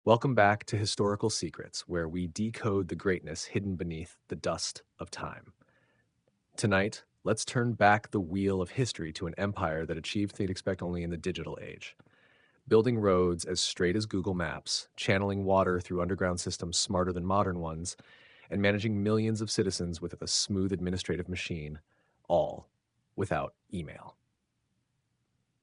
Welcome back to Historical Secrets, where we decode the greatness hidden beneath the dust of time. Tonight, let's turn back the wheel of history to an empire that achieved things you'd expect only in the digital age. Building roads as straight as Google Maps, channeling water through underground systems smarter than modern ones, and managing millions of citizens with a smooth administrative machine, all without email.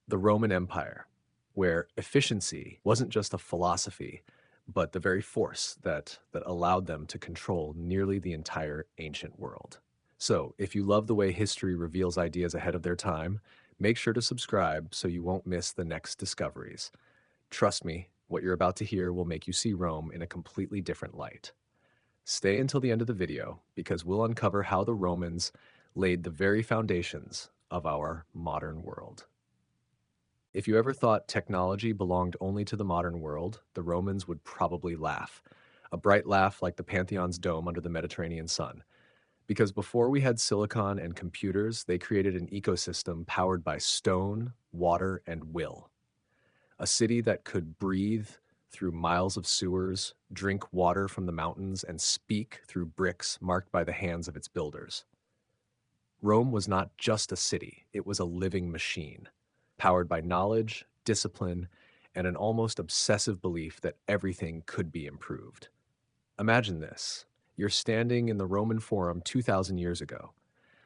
The Roman Empire, where efficiency wasn't just a philosophy, but the very force that allowed them to control nearly the entire ancient world. So, if you love the way history reveals ideas ahead of their time, make sure to subscribe so you won't miss the next discoveries. Trust me, what you're about to hear will make you see Rome in a completely different light. Stay until the end of the video because we'll uncover how the Romans laid the very foundations of our modern world. If you ever thought technology belonged only to the modern world, the Romans would probably laugh. A bright laugh like the Pantheon's dome under the Mediterranean sun. Because before we had silicon and computers, they created an ecosystem powered by stone, water, and will. A city that could breathe through miles of sewers, drink water from the mountains, and speak through bricks marked by the hands of its builders. Rome was not just a city, it was a living machine, powered by knowledge, discipline, and an almost obsessive belief that everything could be improved. Imagine this. You're standing in the Roman Forum 2,000 years ago.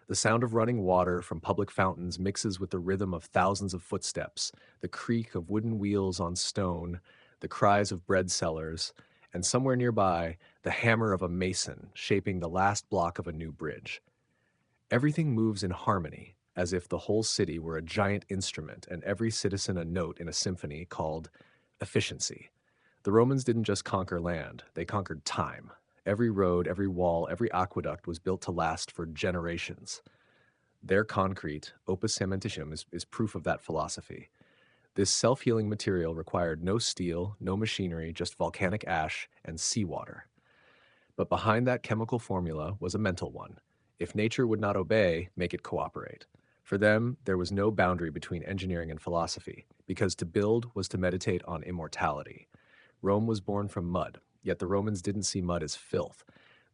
The sound of running water from public fountains mixes with the rhythm of thousands of footsteps, the creak of wooden wheels on stone, the cries of bread sellers, and somewhere nearby, the hammer of a mason shaping the last block of a new bridge. Everything moves in harmony, as if the whole city were a giant instrument and every citizen a note in a symphony called efficiency. The Romans didn't just conquer land, they conquered time. Every road, every wall, every aqueduct was built to last for generations. Their concrete, opus cementitium, is proof of that philosophy. This self-healing material required no steel, no machinery, just volcanic ash and seawater. But behind that chemical formula was a mental one. If nature would not obey, make it cooperate. For them, there was no boundary between engineering and philosophy, because to build was to meditate on immortality. Rome was born from mud, yet the Romans didn't see mud as filth.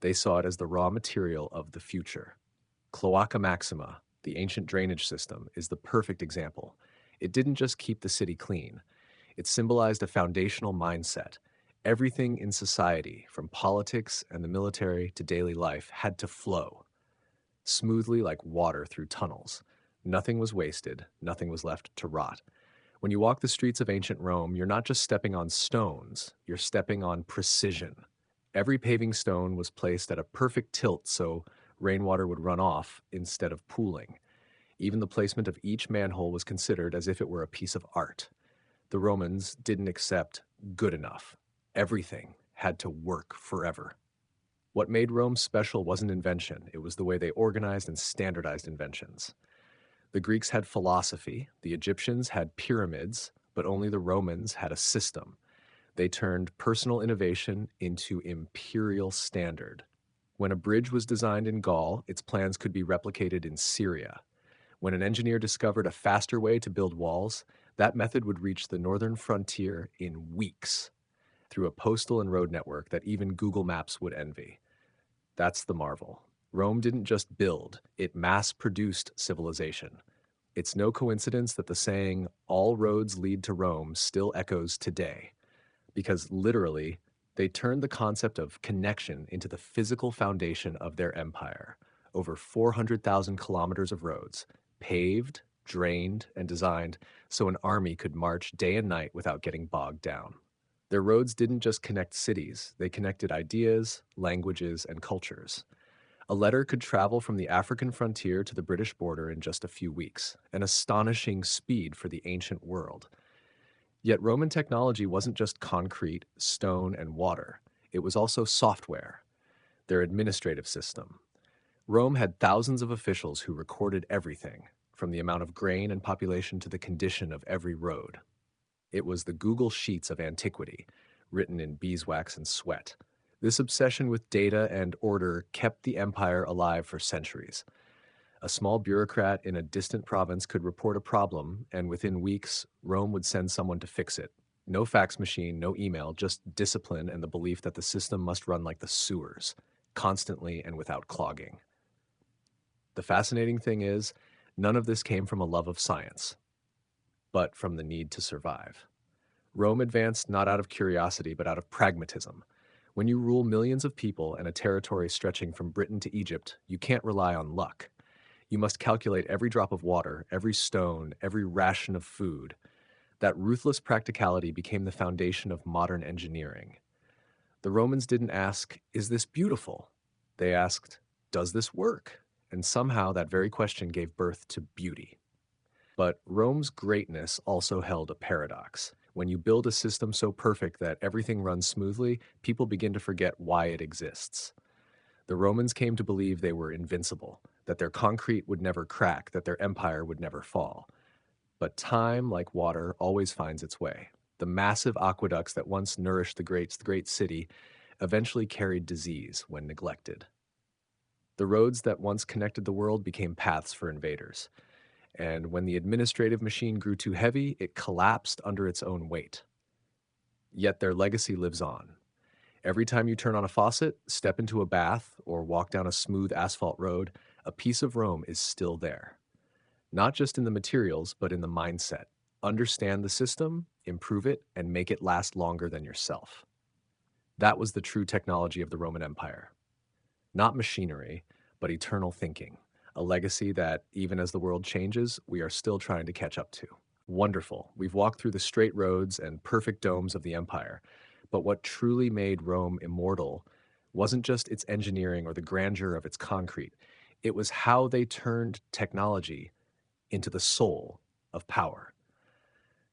They saw it as the raw material of the future. Cloaca Maxima, the ancient drainage system, is the perfect example. It didn't just keep the city clean. It symbolized a foundational mindset. Everything in society, from politics and the military to daily life, had to flow smoothly like water through tunnels. Nothing was wasted, nothing was left to rot. When you walk the streets of ancient Rome, you're not just stepping on stones, you're stepping on precision. Every paving stone was placed at a perfect tilt so rainwater would run off instead of pooling. Even the placement of each manhole was considered as if it were a piece of art. The Romans didn't accept good enough. Everything had to work forever. What made Rome special wasn't invention, it was the way they organized and standardized inventions. The Greeks had philosophy, the Egyptians had pyramids, but only the Romans had a system. They turned personal innovation into imperial standard. When a bridge was designed in Gaul, its plans could be replicated in Syria. When an engineer discovered a faster way to build walls, that method would reach the northern frontier in weeks through a postal and road network that even Google Maps would envy. That's the marvel. Rome didn't just build, it mass-produced civilization. It's no coincidence that the saying, all roads lead to Rome, still echoes today. Because literally, they turned the concept of connection into the physical foundation of their empire. Over 400,000 kilometers of roads, paved, drained, and designed so an army could march day and night without getting bogged down. Their roads didn't just connect cities, they connected ideas, languages, and cultures. A letter could travel from the African frontier to the British border in just a few weeks, an astonishing speed for the ancient world. Yet Roman technology wasn't just concrete, stone, and water. It was also software, their administrative system. Rome had thousands of officials who recorded everything, from the amount of grain and population to the condition of every road. It was the Google Sheets of antiquity, written in beeswax and sweat. This obsession with data and order kept the empire alive for centuries. A small bureaucrat in a distant province could report a problem, and within weeks, Rome would send someone to fix it. No fax machine, no email, just discipline and the belief that the system must run like the sewers, constantly and without clogging. The fascinating thing is, none of this came from a love of science, but from the need to survive. Rome advanced not out of curiosity, but out of pragmatism. When you rule millions of people and a territory stretching from Britain to Egypt, you can't rely on luck. You must calculate every drop of water, every stone, every ration of food. That ruthless practicality became the foundation of modern engineering. The Romans didn't ask, "Is this beautiful?" They asked, "Does this work?" And somehow that very question gave birth to beauty. But Rome's greatness also held a paradox. When you build a system so perfect that everything runs smoothly, people begin to forget why it exists. The Romans came to believe they were invincible, that their concrete would never crack, that their empire would never fall. But time, like water, always finds its way. The massive aqueducts that once nourished the great city eventually carried disease when neglected. The roads that once connected the world became paths for invaders. And when the administrative machine grew too heavy, it collapsed under its own weight. Yet their legacy lives on. Every time you turn on a faucet, step into a bath, or walk down a smooth asphalt road, a piece of Rome is still there. Not just in the materials, but in the mindset. Understand the system, improve it, and make it last longer than yourself. That was the true technology of the Roman Empire. Not machinery, but eternal thinking, a legacy that, even as the world changes, we are still trying to catch up to. Wonderful. We've walked through the straight roads and perfect domes of the empire. But what truly made Rome immortal wasn't just its engineering or the grandeur of its concrete, it was how they turned technology into the soul of power.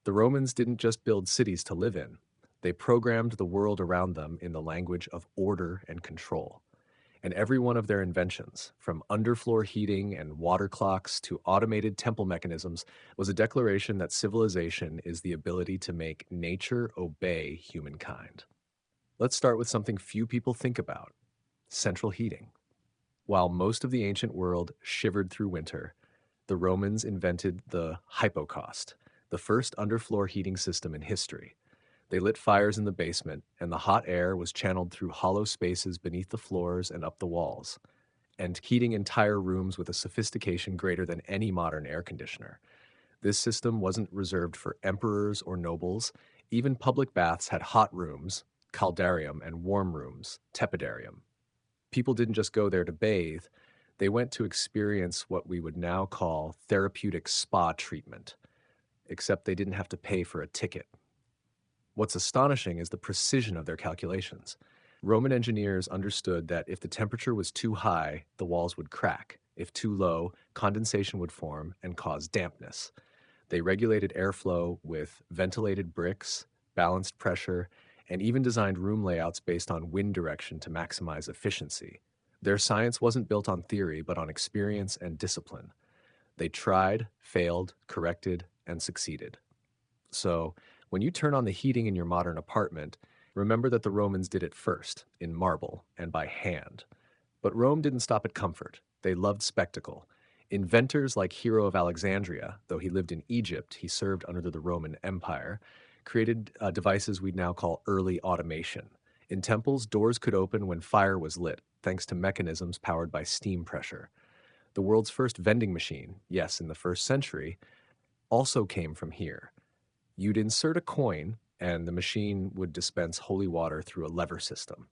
The Romans didn't just build cities to live in, they programmed the world around them in the language of order and control. And every one of their inventions, from underfloor heating and water clocks to automated temple mechanisms, was a declaration that civilization is the ability to make nature obey humankind. Let's start with something few people think about: central heating. While most of the ancient world shivered through winter, the Romans invented the hypocaust, the first underfloor heating system in history. They lit fires in the basement, and the hot air was channeled through hollow spaces beneath the floors and up the walls, and heating entire rooms with a sophistication greater than any modern air conditioner. This system wasn't reserved for emperors or nobles. Even public baths had hot rooms, caldarium, and warm rooms, tepidarium. People didn't just go there to bathe, they went to experience what we would now call therapeutic spa treatment, except they didn't have to pay for a ticket. What's astonishing is the precision of their calculations. Roman engineers understood that if the temperature was too high, the walls would crack. If too low, condensation would form and cause dampness. They regulated airflow with ventilated bricks, balanced pressure, and even designed room layouts based on wind direction to maximize efficiency. Their science wasn't built on theory, but on experience and discipline. They tried, failed, corrected, and succeeded. So, when you turn on the heating in your modern apartment, remember that the Romans did it first, in marble and by hand. But Rome didn't stop at comfort. They loved spectacle. Inventors like Hero of Alexandria, though he lived in Egypt, he served under the Roman Empire, created devices we'd now call early automation. In temples, doors could open when fire was lit, thanks to mechanisms powered by steam pressure. The world's first vending machine, yes, in the first century, also came from here. You'd insert a coin, and the machine would dispense holy water through a lever system.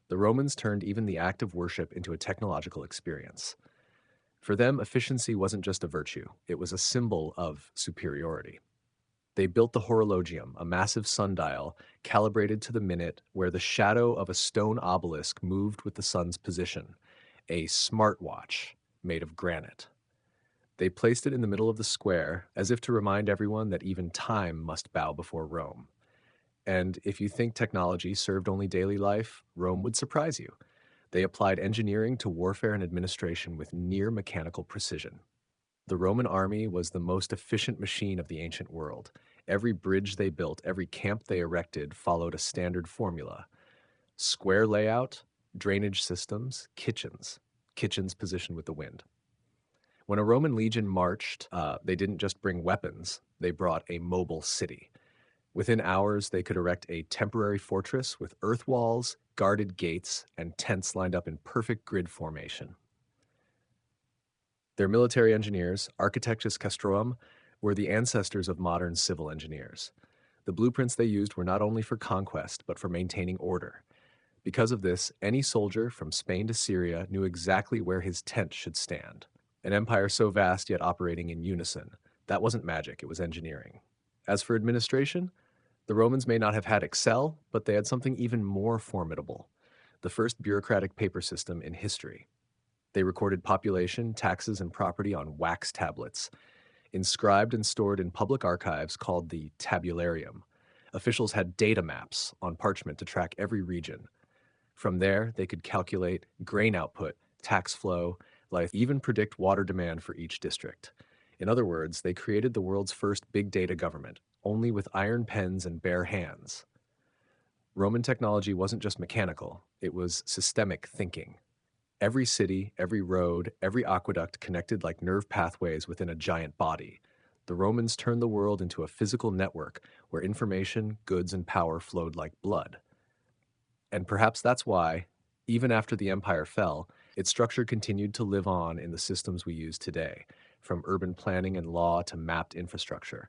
The Romans turned even the act of worship into a technological experience. For them, efficiency wasn't just a virtue, it was a symbol of superiority. They built the horologium, a massive sundial calibrated to the minute where the shadow of a stone obelisk moved with the sun's position, a smartwatch made of granite. They placed it in the middle of the square, as if to remind everyone that even time must bow before Rome. And if you think technology served only daily life, Rome would surprise you. They applied engineering to warfare and administration with near mechanical precision. The Roman army was the most efficient machine of the ancient world. Every bridge they built, every camp they erected followed a standard formula: square layout, drainage systems, kitchens positioned with the wind. When a Roman legion marched, they didn't just bring weapons, they brought a mobile city. Within hours, they could erect a temporary fortress with earth walls, guarded gates, and tents lined up in perfect grid formation. Their military engineers, Architectus Castrorum, were the ancestors of modern civil engineers. The blueprints they used were not only for conquest, but for maintaining order. Because of this, any soldier from Spain to Syria knew exactly where his tent should stand. An empire so vast yet operating in unison. That wasn't magic, it was engineering. As for administration, the Romans may not have had Excel, but they had something even more formidable: the first bureaucratic paper system in history. They recorded population, taxes, and property on wax tablets, inscribed and stored in public archives called the tabularium. Officials had data maps on parchment to track every region. From there, they could calculate grain output, tax flow, life, even predict water demand for each district. In other words, they created the world's first big data government, only with iron pens and bare hands. Roman technology wasn't just mechanical, it was systemic thinking. Every city, every road, every aqueduct connected like nerve pathways within a giant body. The Romans turned the world into a physical network where information, goods, and power flowed like blood. And perhaps that's why, even after the empire fell, its structure continued to live on in the systems we use today, from urban planning and law to mapped infrastructure.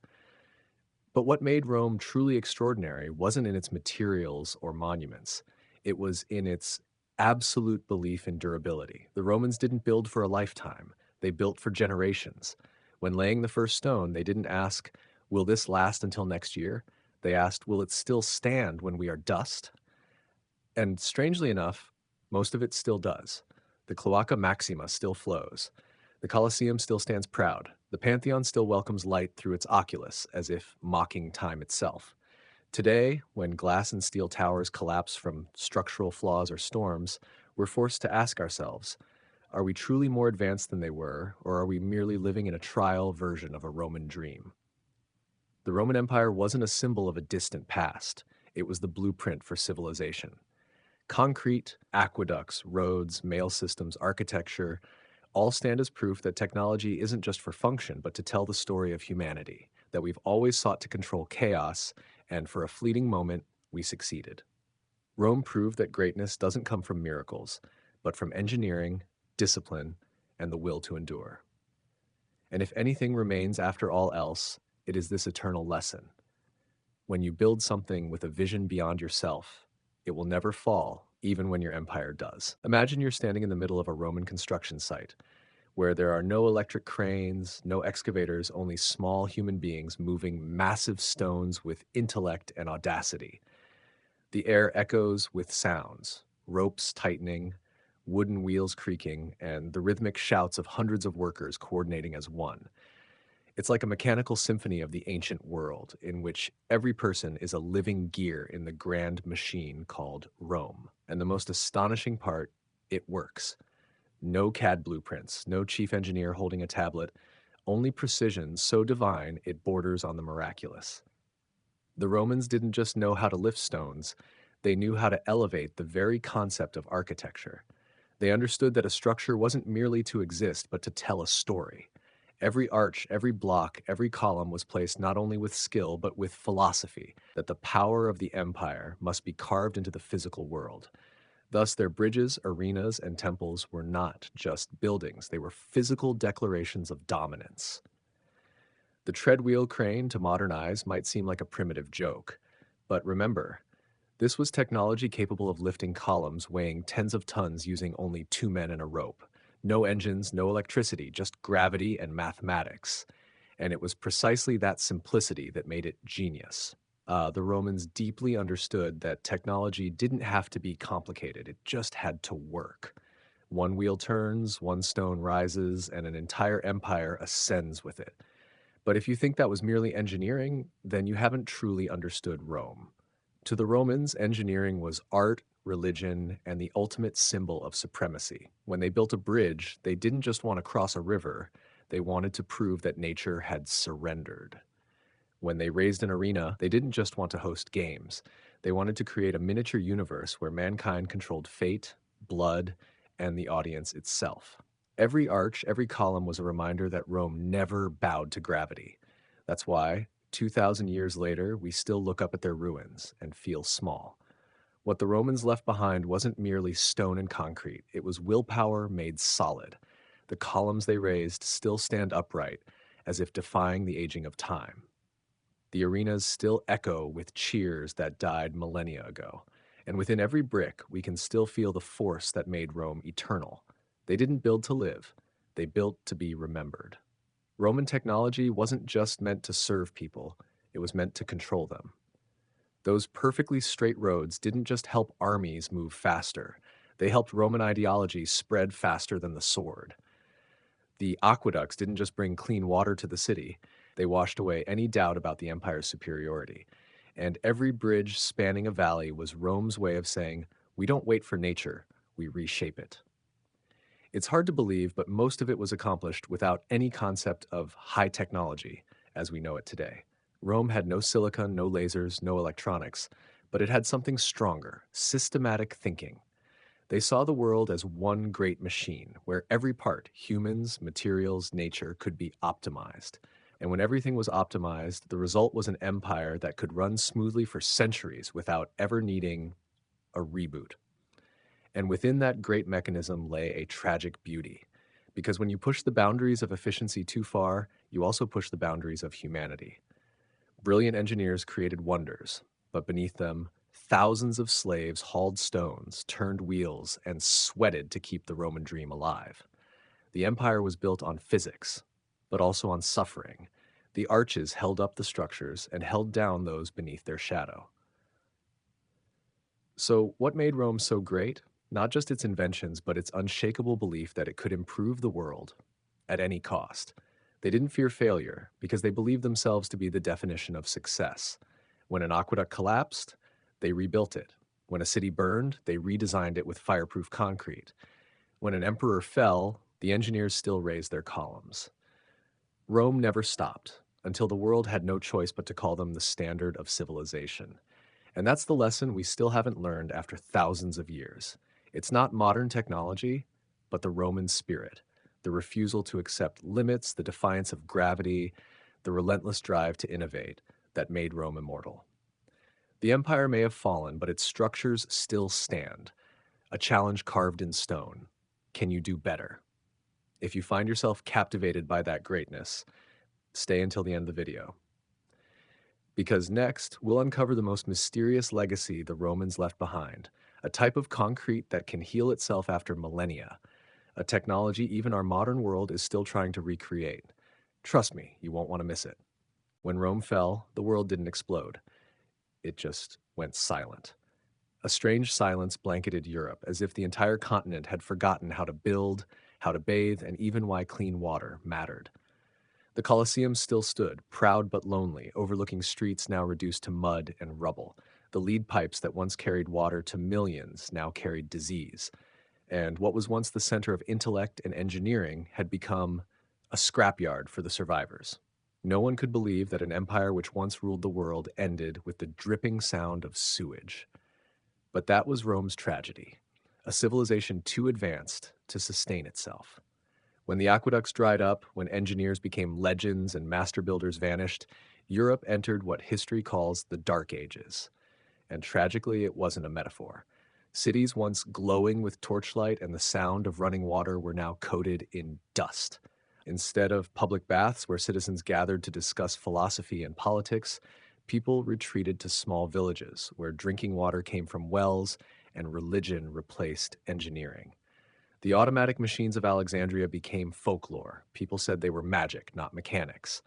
But what made Rome truly extraordinary wasn't in its materials or monuments. It was in its absolute belief in durability. The Romans didn't build for a lifetime, they built for generations. When laying the first stone, they didn't ask, will this last until next year? They asked, will it still stand when we are dust? And strangely enough, most of it still does. The Cloaca Maxima still flows. The Colosseum still stands proud. The Pantheon still welcomes light through its oculus, as if mocking time itself. Today, when glass and steel towers collapse from structural flaws or storms, we're forced to ask ourselves, are we truly more advanced than they were, or are we merely living in a trial version of a Roman dream? The Roman Empire wasn't a symbol of a distant past. It was the blueprint for civilization. Concrete, aqueducts, roads, mail systems, architecture all stand as proof that technology isn't just for function, but to tell the story of humanity, that we've always sought to control chaos, and for a fleeting moment, we succeeded. Rome proved that greatness doesn't come from miracles, but from engineering, discipline, and the will to endure. And if anything remains after all else, it is this eternal lesson. When you build something with a vision beyond yourself, it will never fall, even when your empire does. Imagine you're standing in the middle of a Roman construction site, where there are no electric cranes, no excavators, only small human beings moving massive stones with intellect and audacity. The air echoes with sounds, ropes tightening, wooden wheels creaking, and the rhythmic shouts of hundreds of workers coordinating as one. It's like a mechanical symphony of the ancient world, in which every person is a living gear in the grand machine called Rome. And the most astonishing part, it works. No CAD blueprints, no chief engineer holding a tablet, only precision so divine it borders on the miraculous. The Romans didn't just know how to lift stones, they knew how to elevate the very concept of architecture. They understood that a structure wasn't merely to exist, but to tell a story. Every arch, every block, every column was placed not only with skill, but with philosophy, that the power of the empire must be carved into the physical world. Thus, their bridges, arenas, and temples were not just buildings, they were physical declarations of dominance. The treadwheel crane, to modern eyes, might seem like a primitive joke. But remember, this was technology capable of lifting columns weighing tens of tons using only two men and a rope. No engines, no electricity, just gravity and mathematics. And it was precisely that simplicity that made it genius. The Romans deeply understood that technology didn't have to be complicated, it just had to work. One wheel turns, one stone rises, and an entire empire ascends with it. But if you think that was merely engineering, then you haven't truly understood Rome. To the Romans, engineering was art, religion, and the ultimate symbol of supremacy. When they built a bridge, they didn't just want to cross a river, they wanted to prove that nature had surrendered. When they raised an arena, they didn't just want to host games. They wanted to create a miniature universe where mankind controlled fate, blood, and the audience itself. Every arch, every column was a reminder that Rome never bowed to gravity. That's why, 2,000 years later, we still look up at their ruins and feel small. What the Romans left behind wasn't merely stone and concrete, it was willpower made solid. The columns they raised still stand upright, as if defying the aging of time. The arenas still echo with cheers that died millennia ago. And within every brick, we can still feel the force that made Rome eternal. They didn't build to live, they built to be remembered. Roman technology wasn't just meant to serve people, it was meant to control them. Those perfectly straight roads didn't just help armies move faster, they helped Roman ideology spread faster than the sword. The aqueducts didn't just bring clean water to the city, they washed away any doubt about the empire's superiority. And every bridge spanning a valley was Rome's way of saying, we don't wait for nature, we reshape it. It's hard to believe, but most of it was accomplished without any concept of high technology as we know it today. Rome had no silicon, no lasers, no electronics, but it had something stronger, systematic thinking. They saw the world as one great machine, where every part, humans, materials, nature, could be optimized. And when everything was optimized, the result was an empire that could run smoothly for centuries without ever needing a reboot. And within that great mechanism lay a tragic beauty. Because when you push the boundaries of efficiency too far, you also push the boundaries of humanity. Brilliant engineers created wonders, but beneath them, thousands of slaves hauled stones, turned wheels, and sweated to keep the Roman dream alive. The empire was built on physics, but also on suffering. The arches held up the structures and held down those beneath their shadow. So, what made Rome so great? Not just its inventions, but its unshakable belief that it could improve the world at any cost. They didn't fear failure because they believed themselves to be the definition of success. When an aqueduct collapsed, they rebuilt it. When a city burned, they redesigned it with fireproof concrete. When an emperor fell, the engineers still raised their columns. Rome never stopped until the world had no choice but to call them the standard of civilization. And that's the lesson we still haven't learned after thousands of years. It's not modern technology, but the Roman spirit, the refusal to accept limits, the defiance of gravity, the relentless drive to innovate that made Rome immortal. The empire may have fallen, but its structures still stand, a challenge carved in stone. Can you do better? If you find yourself captivated by that greatness, stay until the end of the video. Because next, we'll uncover the most mysterious legacy the Romans left behind, a type of concrete that can heal itself after millennia, a technology even our modern world is still trying to recreate. Trust me, you won't want to miss it. When Rome fell, the world didn't explode. It just went silent. A strange silence blanketed Europe, as if the entire continent had forgotten how to build, how to bathe, and even why clean water mattered. The Colosseum still stood, proud but lonely, overlooking streets now reduced to mud and rubble. The lead pipes that once carried water to millions now carried disease. And what was once the center of intellect and engineering had become a scrapyard for the survivors. No one could believe that an empire which once ruled the world ended with the dripping sound of sewage. But that was Rome's tragedy, a civilization too advanced to sustain itself. When the aqueducts dried up, when engineers became legends and master builders vanished, Europe entered what history calls the Dark Ages. And tragically, it wasn't a metaphor. Cities once glowing with torchlight and the sound of running water were now coated in dust. Instead of public baths where citizens gathered to discuss philosophy and politics, people retreated to small villages where drinking water came from wells and religion replaced engineering. The automatic machines of Alexandria became folklore. People said they were magic, not mechanics.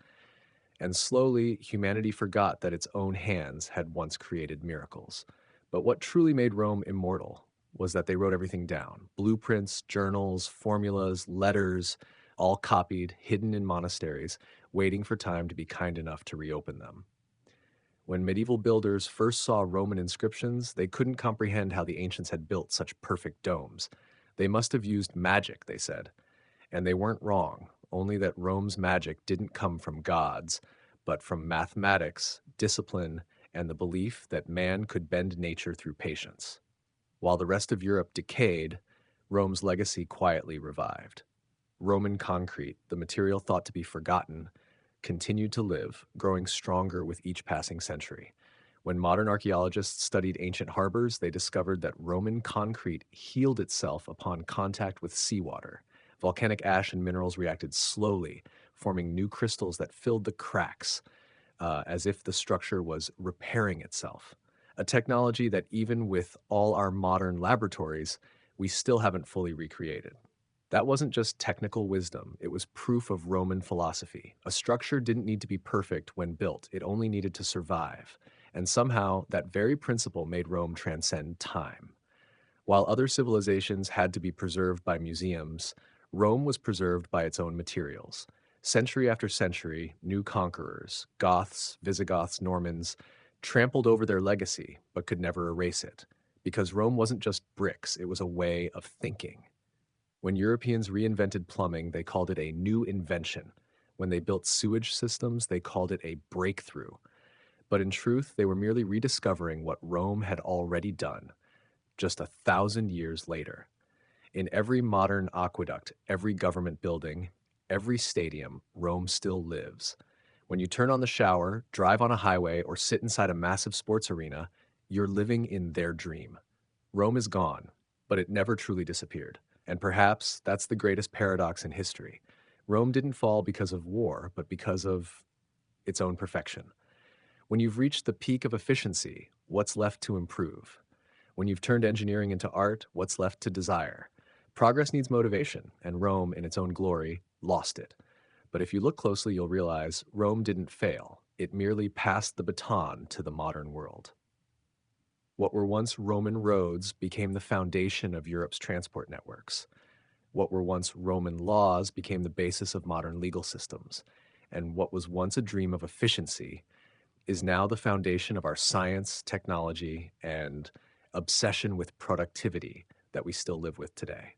And slowly, humanity forgot that its own hands had once created miracles. But what truly made Rome immortal was that they wrote everything down. Blueprints, journals, formulas, letters, all copied, hidden in monasteries, waiting for time to be kind enough to reopen them. When medieval builders first saw Roman inscriptions, they couldn't comprehend how the ancients had built such perfect domes. They must have used magic, they said. And they weren't wrong, only that Rome's magic didn't come from gods, but from mathematics, discipline, and the belief that man could bend nature through patience. While the rest of Europe decayed, Rome's legacy quietly revived. Roman concrete, the material thought to be forgotten, continued to live, growing stronger with each passing century. When modern archaeologists studied ancient harbors, they discovered that Roman concrete healed itself upon contact with seawater. Volcanic ash and minerals reacted slowly, forming new crystals that filled the cracks, as if the structure was repairing itself. A technology that, even with all our modern laboratories, we still haven't fully recreated. That wasn't just technical wisdom, it was proof of Roman philosophy. A structure didn't need to be perfect when built, it only needed to survive. And somehow, that very principle made Rome transcend time. While other civilizations had to be preserved by museums, Rome was preserved by its own materials. Century after century, new conquerors, Goths, Visigoths, Normans, trampled over their legacy but could never erase it. Because Rome wasn't just bricks, it was a way of thinking. When Europeans reinvented plumbing, they called it a new invention. When they built sewage systems, they called it a breakthrough. But in truth, they were merely rediscovering what Rome had already done, just 1,000 years later. In every modern aqueduct, every government building, every stadium, Rome still lives. When you turn on the shower, drive on a highway, or sit inside a massive sports arena, you're living in their dream. Rome is gone, but it never truly disappeared. And perhaps that's the greatest paradox in history. Rome didn't fall because of war, but because of its own perfection. When you've reached the peak of efficiency, what's left to improve? When you've turned engineering into art, what's left to desire? Progress needs motivation, and Rome, in its own glory, lost it. But if you look closely, you'll realize Rome didn't fail. It merely passed the baton to the modern world. What were once Roman roads became the foundation of Europe's transport networks. What were once Roman laws became the basis of modern legal systems. And what was once a dream of efficiency is now the foundation of our science, technology, and obsession with productivity that we still live with today.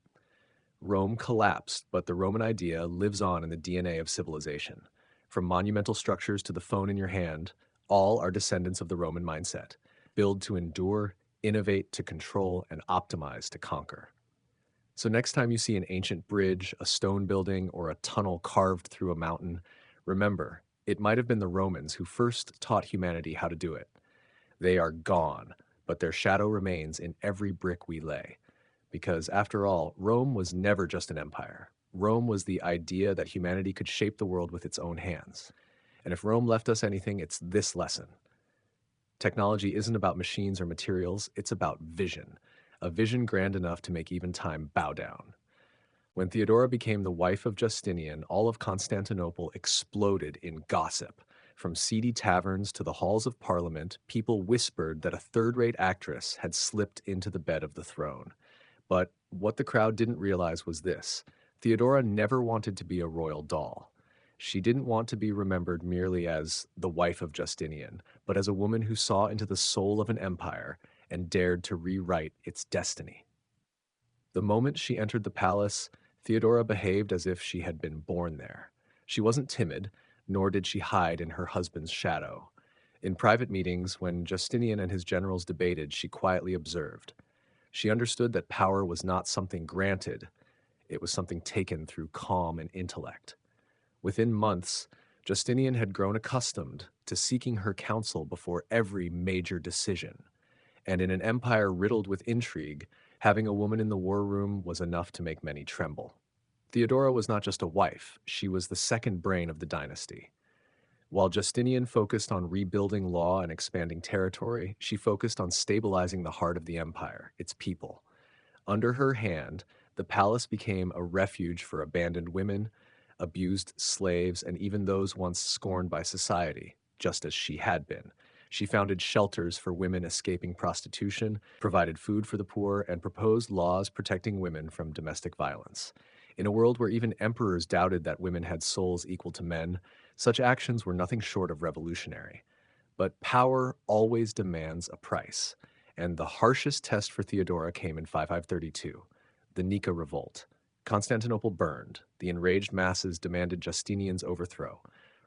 Rome collapsed, but the Roman idea lives on in the DNA of civilization. From monumental structures to the phone in your hand, all are descendants of the Roman mindset. Build to endure, innovate to control, and optimize to conquer. So next time you see an ancient bridge, a stone building, or a tunnel carved through a mountain, remember, it might have been the Romans who first taught humanity how to do it. They are gone, but their shadow remains in every brick we lay. Because after all, Rome was never just an empire. Rome was the idea that humanity could shape the world with its own hands. And if Rome left us anything, it's this lesson. Technology isn't about machines or materials, it's about vision. A vision grand enough to make even time bow down. When Theodora became the wife of Justinian, all of Constantinople exploded in gossip. From seedy taverns to the halls of parliament, people whispered that a third-rate actress had slipped into the bed of the throne. But what the crowd didn't realize was this: Theodora never wanted to be a royal doll. She didn't want to be remembered merely as the wife of Justinian, but as a woman who saw into the soul of an empire and dared to rewrite its destiny. The moment she entered the palace, Theodora behaved as if she had been born there. She wasn't timid, nor did she hide in her husband's shadow. In private meetings, when Justinian and his generals debated, she quietly observed. She understood that power was not something granted, it was something taken through calm and intellect. Within months, Justinian had grown accustomed to seeking her counsel before every major decision. And in an empire riddled with intrigue, having a woman in the war room was enough to make many tremble. Theodora was not just a wife, she was the second brain of the dynasty. While Justinian focused on rebuilding law and expanding territory, she focused on stabilizing the heart of the empire, its people. Under her hand, the palace became a refuge for abandoned women, abused slaves, and even those once scorned by society, just as she had been. She founded shelters for women escaping prostitution, provided food for the poor, and proposed laws protecting women from domestic violence. In a world where even emperors doubted that women had souls equal to men, such actions were nothing short of revolutionary. But power always demands a price, and the harshest test for Theodora came in 5532, the Nika Revolt. Constantinople burned. The enraged masses demanded Justinian's overthrow.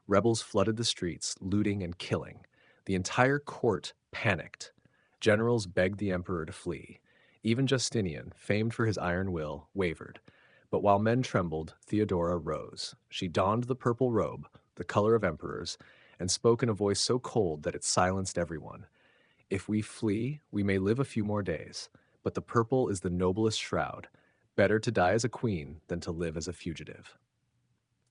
Rebels flooded the streets, looting and killing. The entire court panicked. Generals begged the emperor to flee. Even Justinian, famed for his iron will, wavered. But while men trembled, Theodora rose. She donned the purple robe, the color of emperors, and spoke in a voice so cold that it silenced everyone. If we flee, we may live a few more days, but the purple is the noblest shroud. Better to die as a queen than to live as a fugitive.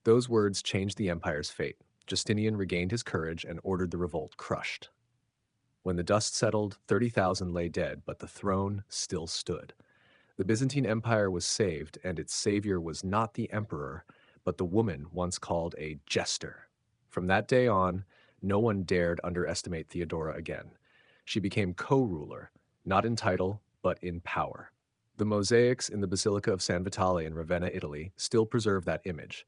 Those words changed the empire's fate. Justinian regained his courage and ordered the revolt crushed. When the dust settled, 30,000 lay dead, but the throne still stood. The Byzantine Empire was saved, and its savior was not the emperor, but the woman once called a jester. From that day on, no one dared underestimate Theodora again. She became co-ruler, not in title, but in power. The mosaics in the Basilica of San Vitale in Ravenna, Italy, still preserve that image.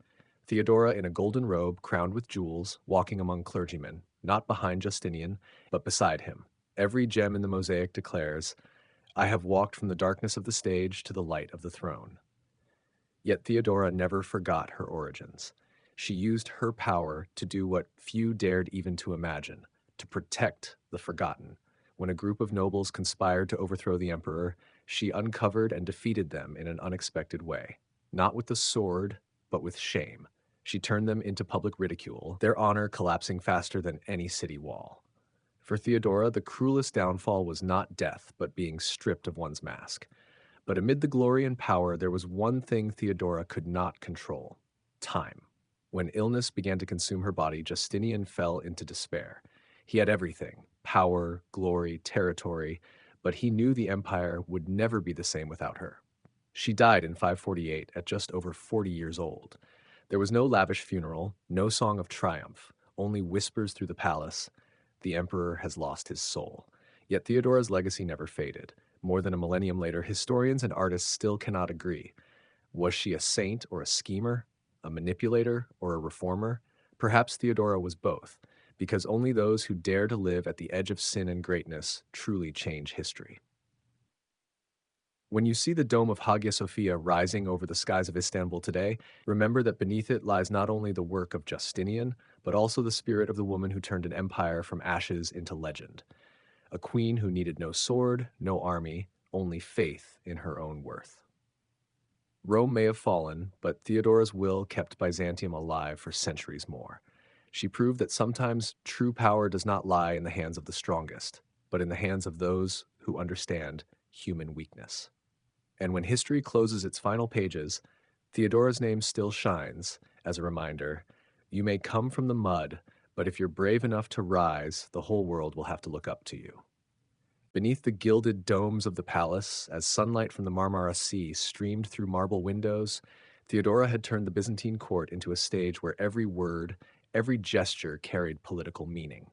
Theodora in a golden robe crowned with jewels, walking among clergymen, not behind Justinian, but beside him. Every gem in the mosaic declares, I have walked from the darkness of the stage to the light of the throne. Yet Theodora never forgot her origins. She used her power to do what few dared even to imagine, to protect the forgotten. When a group of nobles conspired to overthrow the emperor, she uncovered and defeated them in an unexpected way, not with the sword, but with shame. She turned them into public ridicule, their honor collapsing faster than any city wall. For Theodora, the cruelest downfall was not death, but being stripped of one's mask. But amid the glory and power, there was one thing Theodora could not control: time. When illness began to consume her body, Justinian fell into despair. He had everything: power, glory, territory, but he knew the empire would never be the same without her. She died in 548 at just over 40 years old. There was no lavish funeral, no song of triumph, only whispers through the palace: the emperor has lost his soul. Yet Theodora's legacy never faded. More than a millennium later, historians and artists still cannot agree. Was she a saint or a schemer, a manipulator or a reformer? Perhaps Theodora was both, because only those who dare to live at the edge of sin and greatness truly change history. When you see the dome of Hagia Sophia rising over the skies of Istanbul today, remember that beneath it lies not only the work of Justinian, but also the spirit of the woman who turned an empire from ashes into legend. A queen who needed no sword, no army, only faith in her own worth. Rome may have fallen, but Theodora's will kept Byzantium alive for centuries more. She proved that sometimes true power does not lie in the hands of the strongest, but in the hands of those who understand human weakness. And when history closes its final pages, Theodora's name still shines as a reminder: you may come from the mud, but if you're brave enough to rise, the whole world will have to look up to you. Beneath the gilded domes of the palace, as sunlight from the Marmara Sea streamed through marble windows, Theodora had turned the Byzantine court into a stage where every word, every gesture carried political meaning.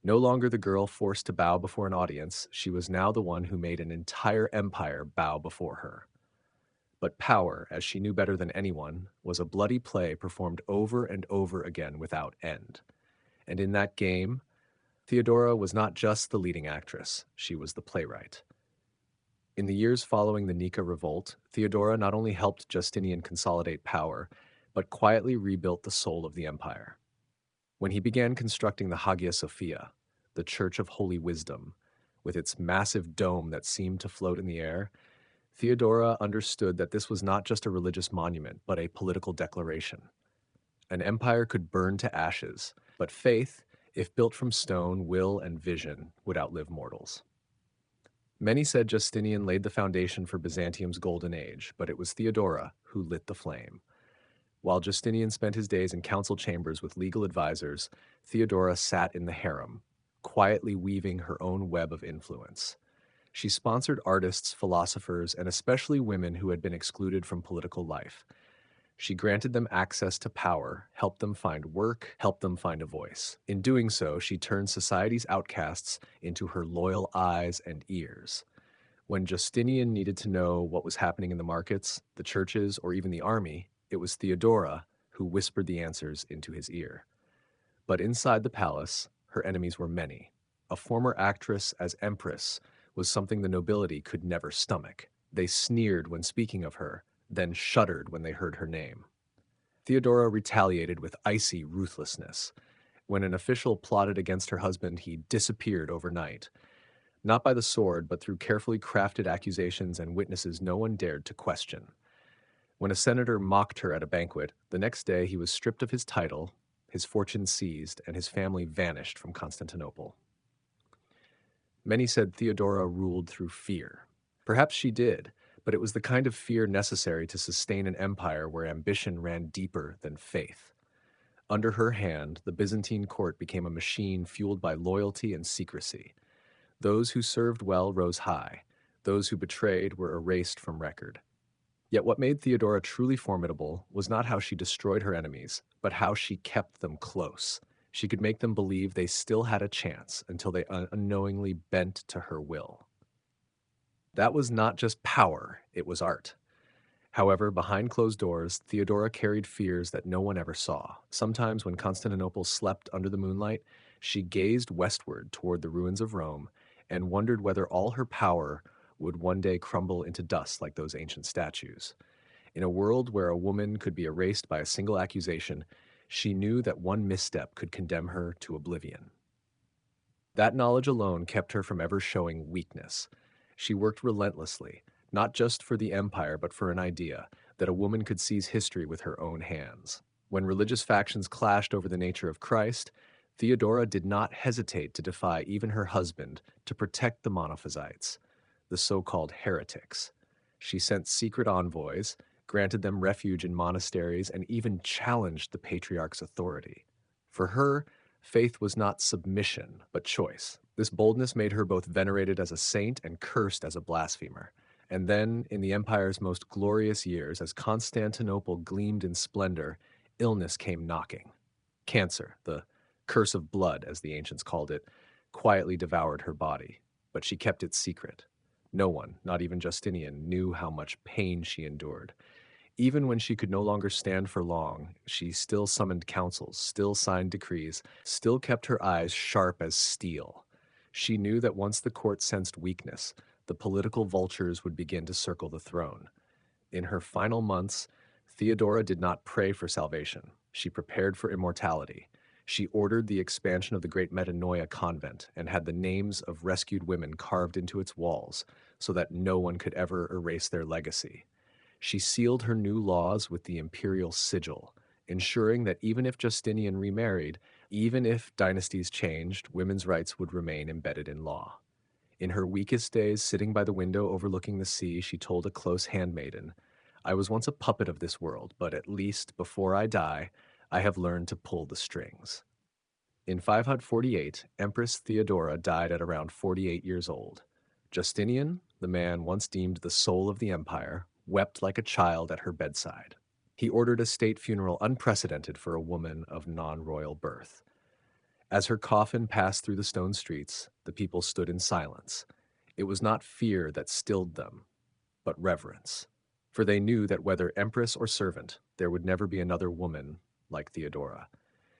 No longer the girl forced to bow before an audience, she was now the one who made an entire empire bow before her. But power, as she knew better than anyone, was a bloody play performed over and over again without end. And in that game, Theodora was not just the leading actress, she was the playwright. In the years following the Nika revolt, Theodora not only helped Justinian consolidate power, but quietly rebuilt the soul of the empire. When he began constructing the Hagia Sophia, the Church of Holy Wisdom, with its massive dome that seemed to float in the air, Theodora understood that this was not just a religious monument, but a political declaration. An empire could burn to ashes, but faith, if built from stone, will and vision, would outlive mortals. Many said Justinian laid the foundation for Byzantium's golden age, but it was Theodora who lit the flame. While Justinian spent his days in council chambers with legal advisors, Theodora sat in the harem, quietly weaving her own web of influence. She sponsored artists, philosophers, and especially women who had been excluded from political life. She granted them access to power, helped them find work, helped them find a voice. In doing so, she turned society's outcasts into her loyal eyes and ears. When Justinian needed to know what was happening in the markets, the churches, or even the army, it was Theodora who whispered the answers into his ear. But inside the palace, her enemies were many. A former actress as empress was something the nobility could never stomach. They sneered when speaking of her, then shuddered when they heard her name. Theodora retaliated with icy ruthlessness. When an official plotted against her husband, he disappeared overnight. Not by the sword, but through carefully crafted accusations and witnesses no one dared to question. When a senator mocked her at a banquet, the next day he was stripped of his title, his fortune seized, and his family vanished from Constantinople. Many said Theodora ruled through fear. Perhaps she did, but it was the kind of fear necessary to sustain an empire where ambition ran deeper than faith. Under her hand, the Byzantine court became a machine fueled by loyalty and secrecy. Those who served well rose high. Those who betrayed were erased from record. Yet what made Theodora truly formidable was not how she destroyed her enemies, but how she kept them close. She could make them believe they still had a chance until they unknowingly bent to her will. That was not just power, it was art. However, behind closed doors, Theodora carried fears that no one ever saw. Sometimes, when Constantinople slept under the moonlight, she gazed westward toward the ruins of Rome and wondered whether all her power would one day crumble into dust like those ancient statues. In a world where a woman could be erased by a single accusation, she knew that one misstep could condemn her to oblivion. That knowledge alone kept her from ever showing weakness. She worked relentlessly, not just for the empire, but for an idea that a woman could seize history with her own hands. When religious factions clashed over the nature of Christ, Theodora did not hesitate to defy even her husband to protect the Monophysites, the so-called heretics. She sent secret envoys, granted them refuge in monasteries, and even challenged the patriarch's authority. For her, faith was not submission, but choice. This boldness made her both venerated as a saint and cursed as a blasphemer. And then, in the empire's most glorious years, as Constantinople gleamed in splendor, illness came knocking. Cancer, the curse of blood, as the ancients called it, quietly devoured her body, but she kept it secret. No one, not even Justinian, knew how much pain she endured. Even when she could no longer stand for long, she still summoned councils, still signed decrees, still kept her eyes sharp as steel. She knew that once the court sensed weakness, the political vultures would begin to circle the throne. In her final months, Theodora did not pray for salvation. She prepared for immortality. She ordered the expansion of the great Metanoia convent and had the names of rescued women carved into its walls so that no one could ever erase their legacy. She sealed her new laws with the imperial sigil, ensuring that even if Justinian remarried, even if dynasties changed, women's rights would remain embedded in law. In her weakest days, sitting by the window overlooking the sea, she told a close handmaiden, "I was once a puppet of this world, but at least, before I die, I have learned to pull the strings." In 548, Empress Theodora died at around 48 years old. Justinian, the man once deemed the soul of the empire, wept like a child at her bedside. He ordered a state funeral unprecedented for a woman of non-royal birth. As her coffin passed through the stone streets, the people stood in silence. It was not fear that stilled them, but reverence. For they knew that whether empress or servant, there would never be another woman like Theodora.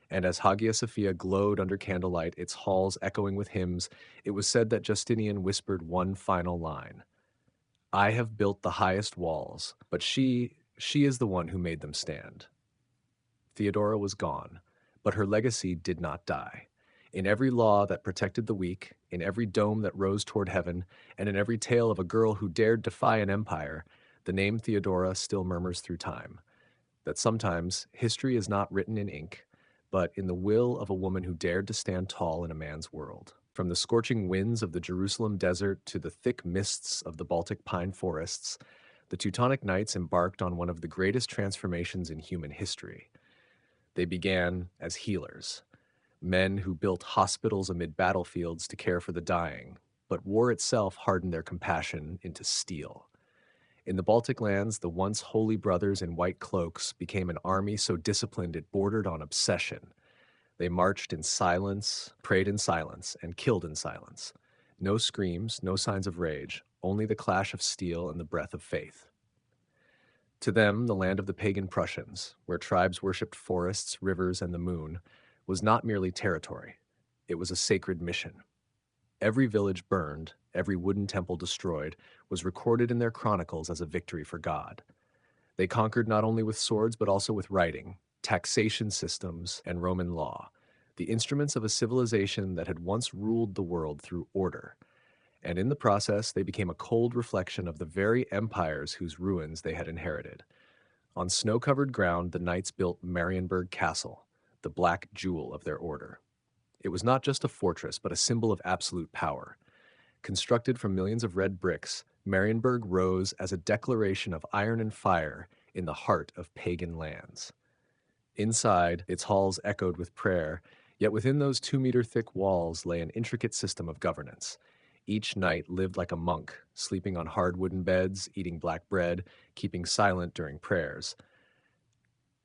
And as Hagia Sophia glowed under candlelight, its halls echoing with hymns, it was said that Justinian whispered one final line: "I have built the highest walls, but she is the one who made them stand." Theodora was gone, but her legacy did not die. In every law that protected the weak, in every dome that rose toward heaven, and in every tale of a girl who dared defy an empire, the name Theodora still murmurs through time. That sometimes history is not written in ink, but in the will of a woman who dared to stand tall in a man's world. From the scorching winds of the Jerusalem desert to the thick mists of the Baltic pine forests, the Teutonic Knights embarked on one of the greatest transformations in human history. They began as healers, men who built hospitals amid battlefields to care for the dying, but war itself hardened their compassion into steel. In the Baltic lands, the once holy brothers in white cloaks became an army so disciplined it bordered on obsession. They marched in silence, prayed in silence, and killed in silence. No screams, no signs of rage, only the clash of steel and the breath of faith. To them, the land of the pagan Prussians, where tribes worshipped forests, rivers, and the moon, was not merely territory. It was a sacred mission. Every village burned, every wooden temple destroyed, was recorded in their chronicles as a victory for God. They conquered not only with swords but also with writing, taxation systems, and Roman law, the instruments of a civilization that had once ruled the world through order. And in the process, they became a cold reflection of the very empires whose ruins they had inherited. On snow-covered ground, the knights built Marienburg Castle, the black jewel of their order. It was not just a fortress, but a symbol of absolute power. Constructed from millions of red bricks, Marienburg rose as a declaration of iron and fire in the heart of pagan lands. Inside, its halls echoed with prayer, yet within those 2-meter thick walls lay an intricate system of governance. Each knight lived like a monk, sleeping on hard wooden beds, eating black bread, keeping silent during prayers.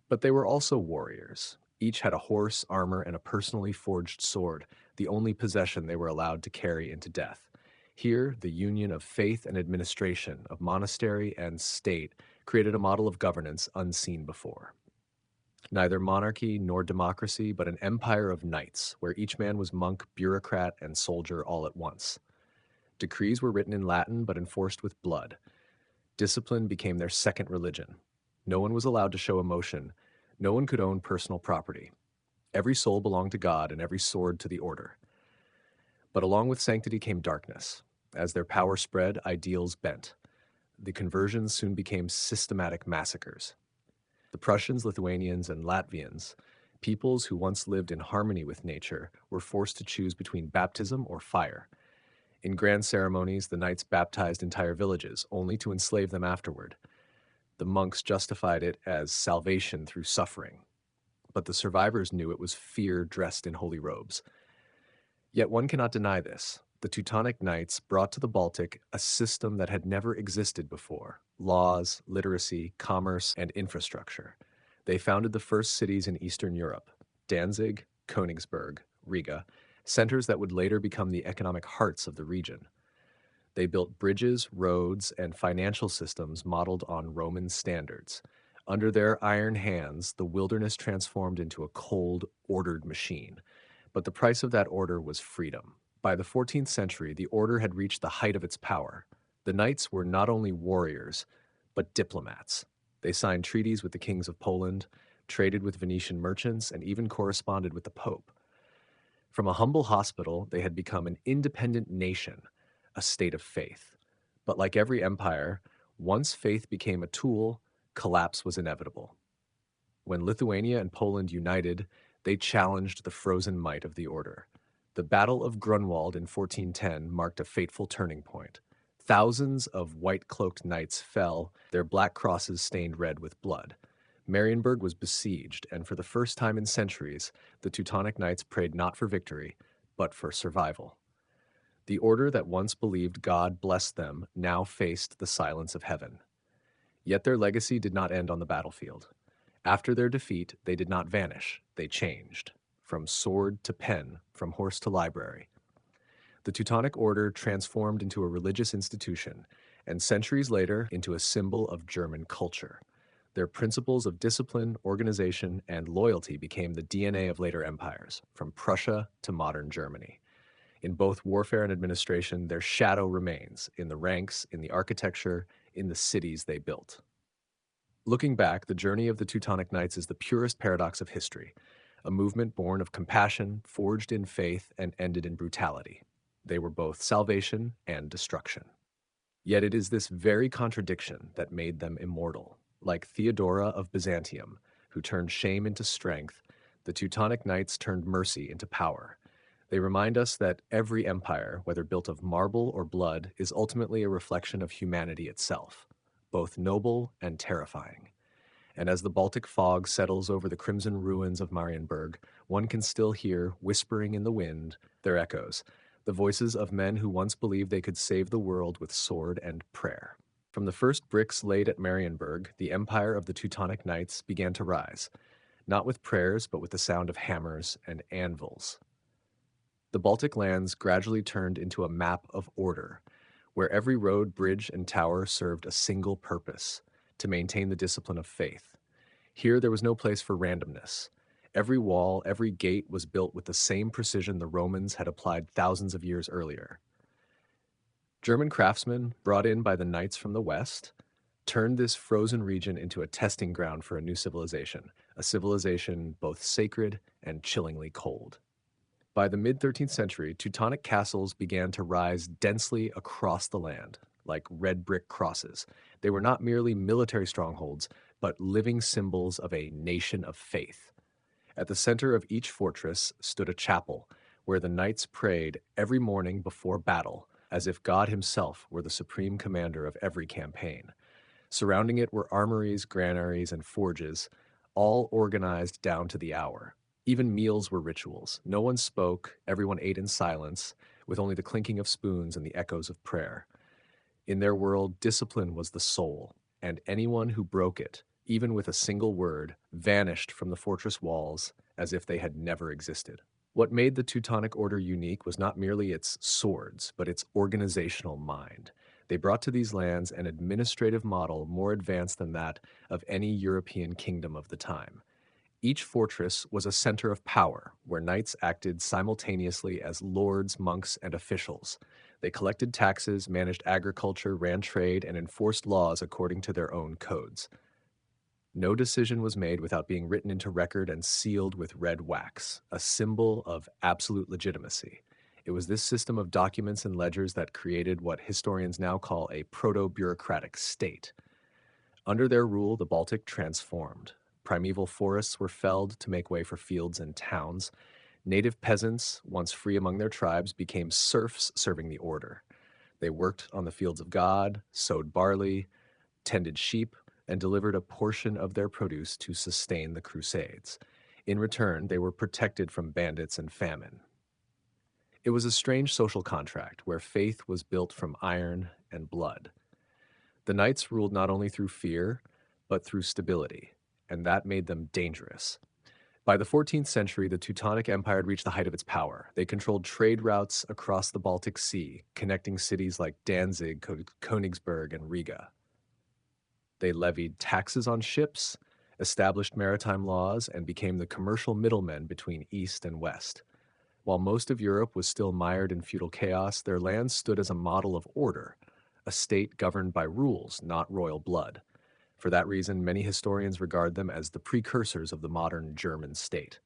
But they were also warriors. Each had a horse, armor, and a personally forged sword, the only possession they were allowed to carry into death. Here, the union of faith and administration, of monastery and state, created a model of governance unseen before. Neither monarchy nor democracy, but an empire of knights, where each man was monk, bureaucrat, and soldier all at once. Decrees were written in Latin, but enforced with blood. Discipline became their second religion. No one was allowed to show emotion. No one could own personal property. Every soul belonged to God, and every sword to the order. But along with sanctity came darkness. As their power spread, ideals bent. The conversions soon became systematic massacres. The Prussians, Lithuanians, and Latvians, peoples who once lived in harmony with nature, were forced to choose between baptism or fire. In grand ceremonies, the knights baptized entire villages, only to enslave them afterward. The monks justified it as salvation through suffering, but the survivors knew it was fear dressed in holy robes. Yet one cannot deny this. The Teutonic Knights brought to the Baltic a system that had never existed before: laws, literacy, commerce, and infrastructure. They founded the first cities in Eastern Europe: Danzig, Königsberg, Riga, centers that would later become the economic hearts of the region. They built bridges, roads, and financial systems modeled on Roman standards. Under their iron hands, the wilderness transformed into a cold, ordered machine. But the price of that order was freedom. By the 14th century, the order had reached the height of its power. The knights were not only warriors, but diplomats. They signed treaties with the kings of Poland, traded with Venetian merchants, and even corresponded with the Pope. From a humble hospital, they had become an independent nation, a state of faith. But like every empire, once faith became a tool, collapse was inevitable. When Lithuania and Poland united, they challenged the frozen might of the order. The Battle of Grunwald in 1410 marked a fateful turning point. Thousands of white-cloaked knights fell, their black crosses stained red with blood. Marienburg was besieged, and for the first time in centuries, the Teutonic Knights prayed not for victory, but for survival. The order that once believed God blessed them now faced the silence of heaven. Yet their legacy did not end on the battlefield. After their defeat, they did not vanish, they changed. From sword to pen, from horse to library. The Teutonic Order transformed into a religious institution, and centuries later, into a symbol of German culture. Their principles of discipline, organization, and loyalty became the DNA of later empires, from Prussia to modern Germany. In both warfare and administration, their shadow remains, in the ranks, in the architecture, in the cities they built. Looking back, the journey of the Teutonic Knights is the purest paradox of history, a movement born of compassion, forged in faith, and ended in brutality. They were both salvation and destruction. Yet it is this very contradiction that made them immortal. Like Theodora of Byzantium, who turned shame into strength, the Teutonic Knights turned mercy into power. They remind us that every empire, whether built of marble or blood, is ultimately a reflection of humanity itself, both noble and terrifying. And as the Baltic fog settles over the crimson ruins of Marienburg, one can still hear, whispering in the wind, their echoes, the voices of men who once believed they could save the world with sword and prayer. From the first bricks laid at Marienburg, the empire of the Teutonic Knights began to rise, not with prayers, but with the sound of hammers and anvils. The Baltic lands gradually turned into a map of order, where every road, bridge, and tower served a single purpose: to maintain the discipline of faith. Here there was no place for randomness. Every wall, every gate was built with the same precision the Romans had applied thousands of years earlier. German craftsmen, brought in by the knights from the west, turned this frozen region into a testing ground for a new civilization, a civilization both sacred and chillingly cold. By the mid-13th century, Teutonic castles began to rise densely across the land, like red brick crosses. They were not merely military strongholds, but living symbols of a nation of faith. At the center of each fortress stood a chapel where the knights prayed every morning before battle, as if God himself were the supreme commander of every campaign. Surrounding it were armories, granaries, and forges, all organized down to the hour. Even meals were rituals. No one spoke, everyone ate in silence, with only the clinking of spoons and the echoes of prayer. In their world, discipline was the soul, and anyone who broke it, even with a single word, vanished from the fortress walls as if they had never existed. What made the Teutonic Order unique was not merely its swords, but its organizational mind. They brought to these lands an administrative model more advanced than that of any European kingdom of the time. Each fortress was a center of power, where knights acted simultaneously as lords, monks, and officials. They collected taxes, managed agriculture, ran trade, and enforced laws according to their own codes. No decision was made without being written into record and sealed with red wax, a symbol of absolute legitimacy. It was this system of documents and ledgers that created what historians now call a proto-bureaucratic state. Under their rule, the Baltic transformed. Primeval forests were felled to make way for fields and towns. Native peasants, once free among their tribes, became serfs serving the order. They worked on the fields of God, sowed barley, tended sheep, and delivered a portion of their produce to sustain the Crusades. In return, they were protected from bandits and famine. It was a strange social contract where faith was built from iron and blood. The knights ruled not only through fear, but through stability, and that made them dangerous. By the 14th century, the Teutonic Empire had reached the height of its power. They controlled trade routes across the Baltic Sea, connecting cities like Danzig, Königsberg, and Riga. They levied taxes on ships, established maritime laws, and became the commercial middlemen between East and West. While most of Europe was still mired in feudal chaos, their lands stood as a model of order, a state governed by rules, not royal blood. For that reason, many historians regard them as the precursors of the modern German state.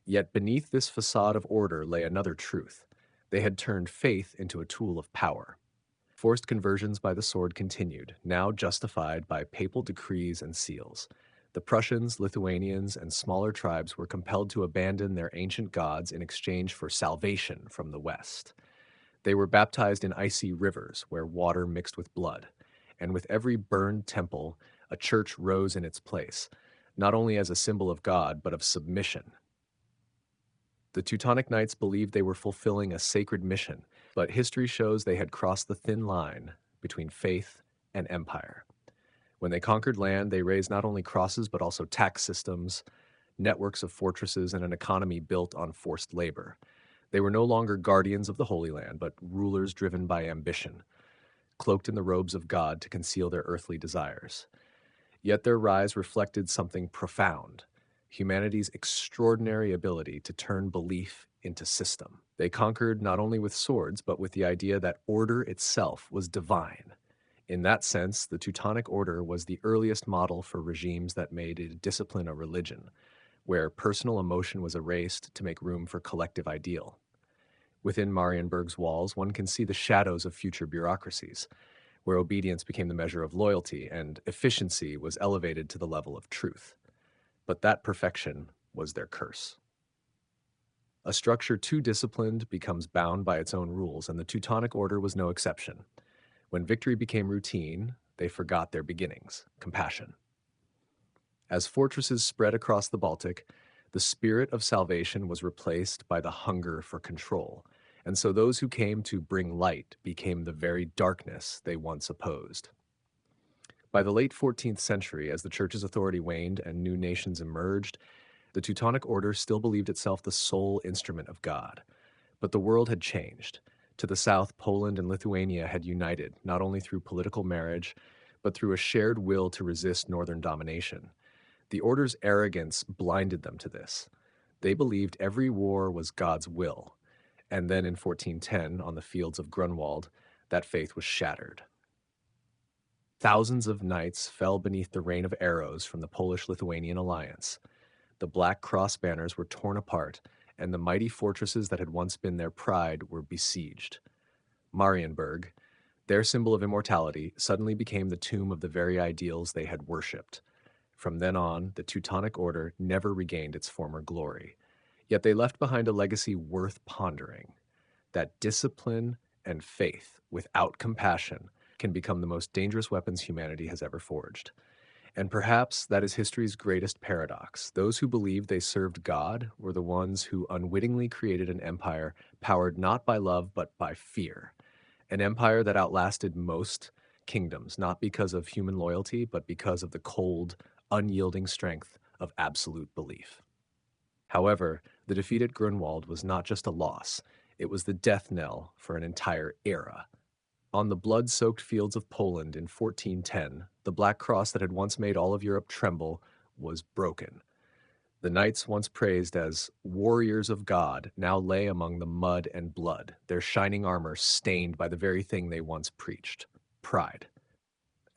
Yet beneath this facade of order lay another truth. They had turned faith into a tool of power. Forced conversions by the sword continued, now justified by papal decrees and seals. The Prussians, Lithuanians, and smaller tribes were compelled to abandon their ancient gods in exchange for salvation from the West. They were baptized in icy rivers where water mixed with blood, and with every burned temple, a church rose in its place, not only as a symbol of God, but of submission. The Teutonic Knights believed they were fulfilling a sacred mission, but history shows they had crossed the thin line between faith and empire. When they conquered land, they raised not only crosses but also tax systems, networks of fortresses, and an economy built on forced labor. They were no longer guardians of the Holy Land, but rulers driven by ambition, cloaked in the robes of God to conceal their earthly desires. Yet their rise reflected something profound: humanity's extraordinary ability to turn belief into system. They conquered not only with swords, but with the idea that order itself was divine. In that sense, the Teutonic Order was the earliest model for regimes that made discipline a religion, where personal emotion was erased to make room for collective ideal. Within Marienburg's walls, one can see the shadows of future bureaucracies, where obedience became the measure of loyalty and efficiency was elevated to the level of truth. But that perfection was their curse. A structure too disciplined becomes bound by its own rules, and the Teutonic Order was no exception. When victory became routine, they forgot their beginnings, compassion. As fortresses spread across the Baltic, the spirit of salvation was replaced by the hunger for control, and so those who came to bring light became the very darkness they once opposed. By the late 14th century, as the Church's authority waned and new nations emerged, the Teutonic Order still believed itself the sole instrument of God. But the world had changed. To the south, Poland and Lithuania had united, not only through political marriage, but through a shared will to resist northern domination. The order's arrogance blinded them to this. They believed every war was God's will, and then in 1410, on the fields of Grunwald, that faith was shattered. Thousands of knights fell beneath the rain of arrows from the Polish-Lithuanian alliance. The Black Cross banners were torn apart, and the mighty fortresses that had once been their pride were besieged. Marienburg, their symbol of immortality, suddenly became the tomb of the very ideals they had worshipped. From then on, the Teutonic Order never regained its former glory. Yet they left behind a legacy worth pondering, that discipline and faith without compassion can become the most dangerous weapons humanity has ever forged. And perhaps that is history's greatest paradox. Those who believed they served God were the ones who unwittingly created an empire powered not by love but by fear. An empire that outlasted most kingdoms, not because of human loyalty, but because of the cold, unyielding strength of absolute belief. However, the defeat at Grunwald was not just a loss, it was the death knell for an entire era. On the blood-soaked fields of Poland in 1410, the Black Cross that had once made all of Europe tremble was broken. The knights once praised as warriors of God now lay among the mud and blood, their shining armor stained by the very thing they once preached: pride.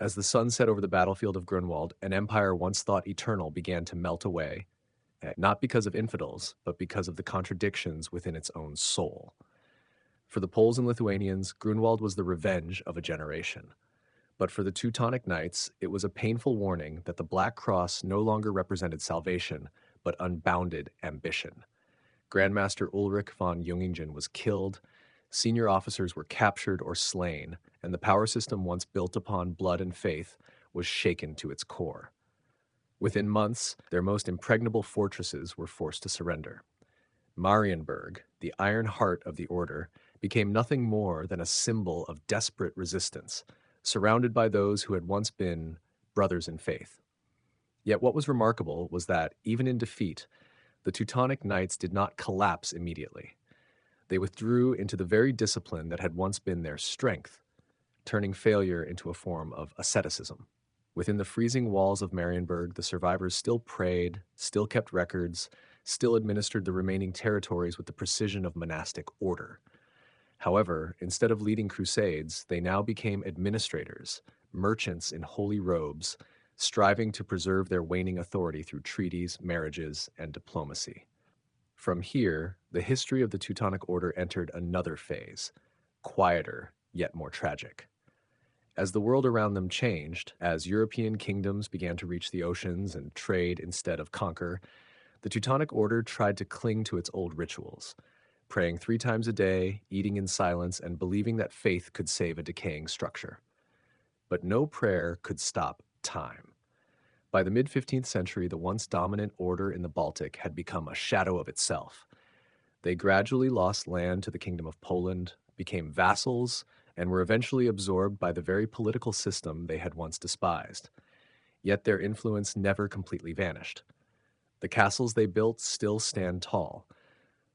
As the sun set over the battlefield of Grunwald, an empire once thought eternal began to melt away, not because of infidels, but because of the contradictions within its own soul. For the Poles and Lithuanians, Grunwald was the revenge of a generation. But for the Teutonic Knights, it was a painful warning that the Black Cross no longer represented salvation, but unbounded ambition. Grandmaster Ulrich von Jungingen was killed, senior officers were captured or slain, and the power system once built upon blood and faith was shaken to its core. Within months, their most impregnable fortresses were forced to surrender. Marienburg, the iron heart of the order, became nothing more than a symbol of desperate resistance, surrounded by those who had once been brothers in faith. Yet what was remarkable was that, even in defeat, the Teutonic Knights did not collapse immediately. They withdrew into the very discipline that had once been their strength, turning failure into a form of asceticism. Within the freezing walls of Marienburg, the survivors still prayed, still kept records, still administered the remaining territories with the precision of monastic order. However, instead of leading crusades, they now became administrators, merchants in holy robes, striving to preserve their waning authority through treaties, marriages, and diplomacy. From here, the history of the Teutonic Order entered another phase, quieter yet more tragic. As the world around them changed, as European kingdoms began to reach the oceans and trade instead of conquer, the Teutonic Order tried to cling to its old rituals, praying 3 times a day, eating in silence, and believing that faith could save a decaying structure. But no prayer could stop time. By the mid-15th century, the once dominant order in the Baltic had become a shadow of itself. They gradually lost land to the Kingdom of Poland, became vassals, and were eventually absorbed by the very political system they had once despised. Yet their influence never completely vanished. The castles they built still stand tall,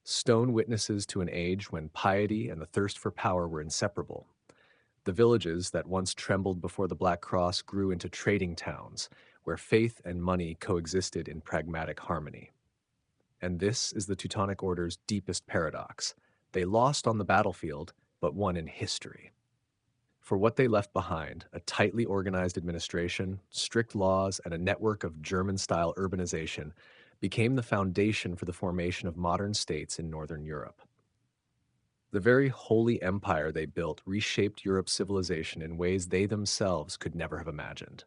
stone witnesses to an age when piety and the thirst for power were inseparable. The villages that once trembled before the Black Cross grew into trading towns, where faith and money coexisted in pragmatic harmony. And this is the Teutonic Order's deepest paradox. They lost on the battlefield, but won in history. For what they left behind, a tightly organized administration, strict laws, and a network of German-style urbanization, became the foundation for the formation of modern states in Northern Europe. The very holy empire they built reshaped Europe's civilization in ways they themselves could never have imagined.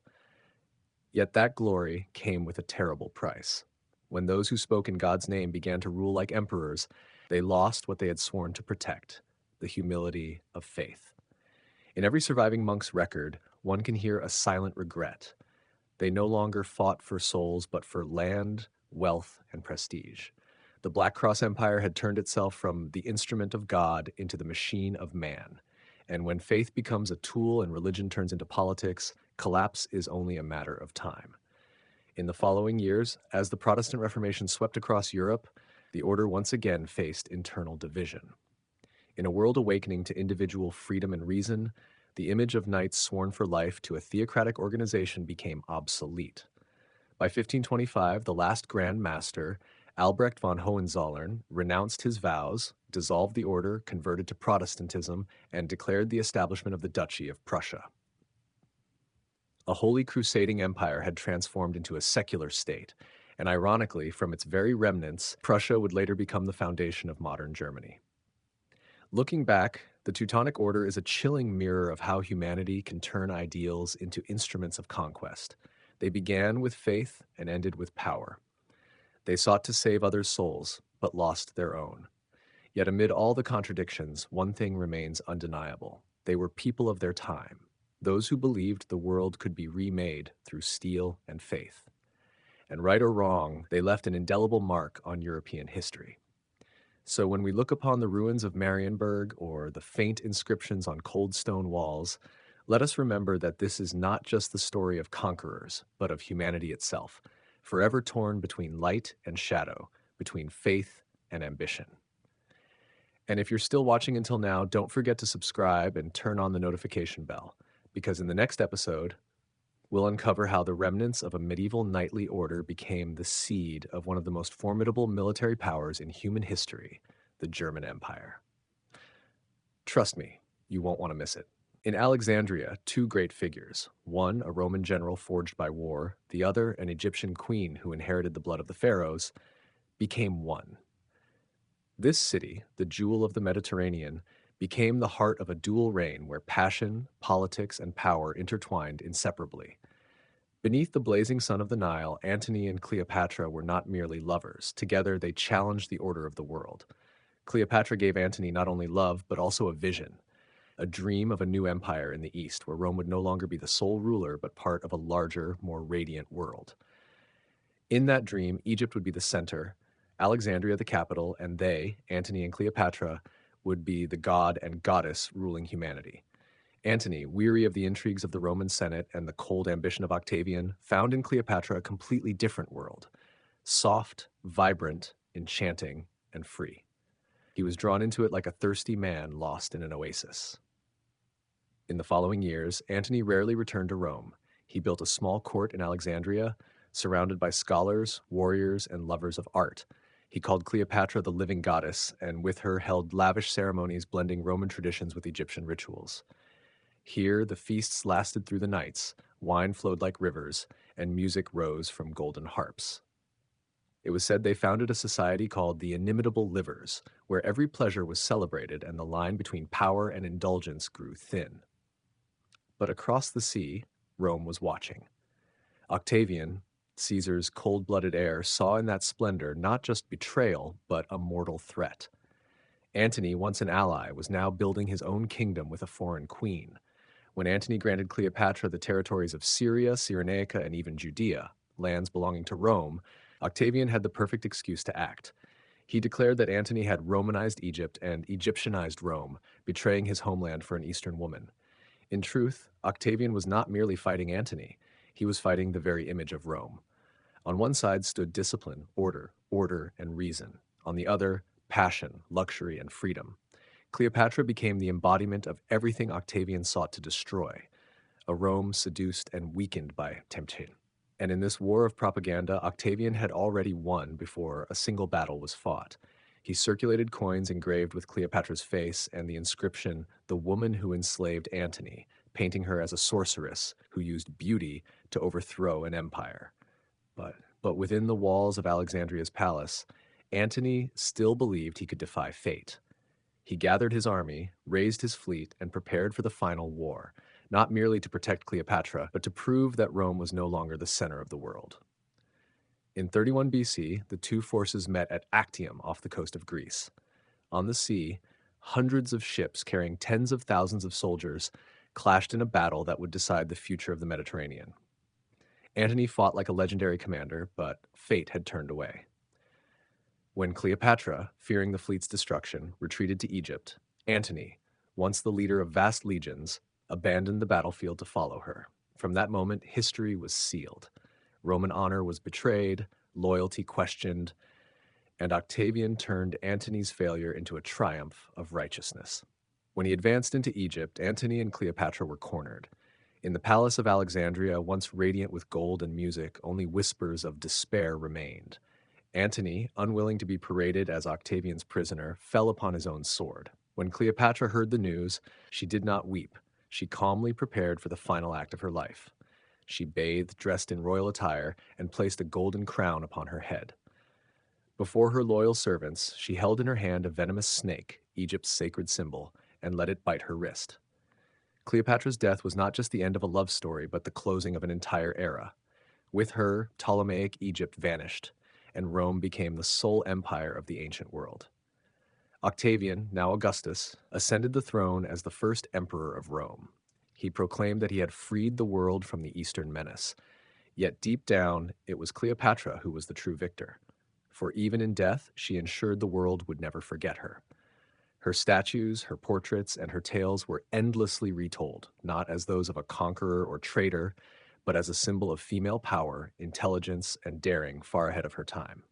Yet that glory came with a terrible price. When those who spoke in God's name began to rule like emperors, they lost what they had sworn to protect: the humility of faith. In every surviving monk's record, one can hear a silent regret. They no longer fought for souls, but for land, wealth, and prestige. The Black Cross Empire had turned itself from the instrument of God into the machine of man. And when faith becomes a tool and religion turns into politics, collapse is only a matter of time. In the following years, as the Protestant Reformation swept across Europe, the order once again faced internal division. In a world awakening to individual freedom and reason, the image of knights sworn for life to a theocratic organization became obsolete. By 1525, the last Grand Master, Albrecht von Hohenzollern, renounced his vows, dissolved the order, converted to Protestantism, and declared the establishment of the Duchy of Prussia. A holy crusading empire had transformed into a secular state, and ironically, from its very remnants, Prussia would later become the foundation of modern Germany. Looking back, the Teutonic Order is a chilling mirror of how humanity can turn ideals into instruments of conquest. They began with faith and ended with power. They sought to save others' souls, but lost their own. Yet amid all the contradictions, one thing remains undeniable. They were people of their time, those who believed the world could be remade through steel and faith. And right or wrong, they left an indelible mark on European history. So when we look upon the ruins of Marienburg or the faint inscriptions on cold stone walls, let us remember that this is not just the story of conquerors, but of humanity itself, forever torn between light and shadow, between faith and ambition. And if you're still watching until now, don't forget to subscribe and turn on the notification bell, because in the next episode, we'll uncover how the remnants of a medieval knightly order became the seed of one of the most formidable military powers in human history, the German Empire. Trust me, you won't want to miss it. In Alexandria, two great figures, one a Roman general forged by war, the other an Egyptian queen who inherited the blood of the pharaohs, became one. This city, the jewel of the Mediterranean, became the heart of a dual reign where passion, politics, and power intertwined inseparably. Beneath the blazing sun of the Nile, Antony and Cleopatra were not merely lovers. Together, they challenged the order of the world. Cleopatra gave Antony not only love, but also a vision, a dream of a new empire in the East, where Rome would no longer be the sole ruler, but part of a larger, more radiant world. In that dream, Egypt would be the center, Alexandria the capital, and they, Antony and Cleopatra, would be the god and goddess ruling humanity. Antony, weary of the intrigues of the Roman Senate and the cold ambition of Octavian, found in Cleopatra a completely different world, soft, vibrant, enchanting, and free. He was drawn into it like a thirsty man lost in an oasis. In the following years, Antony rarely returned to Rome. He built a small court in Alexandria, surrounded by scholars, warriors, and lovers of art. He called Cleopatra the living goddess, and with her held lavish ceremonies blending Roman traditions with Egyptian rituals. Here, the feasts lasted through the nights, wine flowed like rivers, and music rose from golden harps. It was said they founded a society called the Inimitable Livers, where every pleasure was celebrated and the line between power and indulgence grew thin. But across the sea, Rome was watching. Octavian, Caesar's cold-blooded heir, saw in that splendor not just betrayal, but a mortal threat. Antony, once an ally, was now building his own kingdom with a foreign queen. When Antony granted Cleopatra the territories of Syria, Cyrenaica, and even Judea, lands belonging to Rome, Octavian had the perfect excuse to act. He declared that Antony had Romanized Egypt and Egyptianized Rome, betraying his homeland for an Eastern woman. In truth, Octavian was not merely fighting Antony, he was fighting the very image of Rome. On one side stood discipline, order, and reason. On the other, passion, luxury, and freedom. Cleopatra became the embodiment of everything Octavian sought to destroy, a Rome seduced and weakened by temptation. And in this war of propaganda, Octavian had already won before a single battle was fought. He circulated coins engraved with Cleopatra's face and the inscription, "The woman who enslaved Antony," painting her as a sorceress who used beauty to overthrow an empire. But within the walls of Alexandria's palace, Antony still believed he could defy fate. He gathered his army, raised his fleet, and prepared for the final war, not merely to protect Cleopatra, but to prove that Rome was no longer the center of the world. In 31 BC, the two forces met at Actium off the coast of Greece. On the sea, hundreds of ships carrying tens of thousands of soldiers clashed in a battle that would decide the future of the Mediterranean. Antony fought like a legendary commander, but fate had turned away. When Cleopatra, fearing the fleet's destruction, retreated to Egypt, Antony, once the leader of vast legions, abandoned the battlefield to follow her. From that moment, history was sealed. Roman honor was betrayed, loyalty questioned, and Octavian turned Antony's failure into a triumph of righteousness. When he advanced into Egypt, Antony and Cleopatra were cornered. In the palace of Alexandria, once radiant with gold and music, only whispers of despair remained. Antony, unwilling to be paraded as Octavian's prisoner, fell upon his own sword. When Cleopatra heard the news, she did not weep. She calmly prepared for the final act of her life. She bathed, dressed in royal attire, and placed a golden crown upon her head. Before her loyal servants, she held in her hand a venomous snake, Egypt's sacred symbol, and let it bite her wrist. Cleopatra's death was not just the end of a love story, but the closing of an entire era. With her, Ptolemaic Egypt vanished, and Rome became the sole empire of the ancient world. Octavian, now Augustus, ascended the throne as the first emperor of Rome. He proclaimed that he had freed the world from the Eastern menace. Yet deep down, it was Cleopatra who was the true victor. For even in death, she ensured the world would never forget her. Her statues, her portraits, and her tales were endlessly retold, not as those of a conqueror or traitor, but as a symbol of female power, intelligence, and daring far ahead of her time.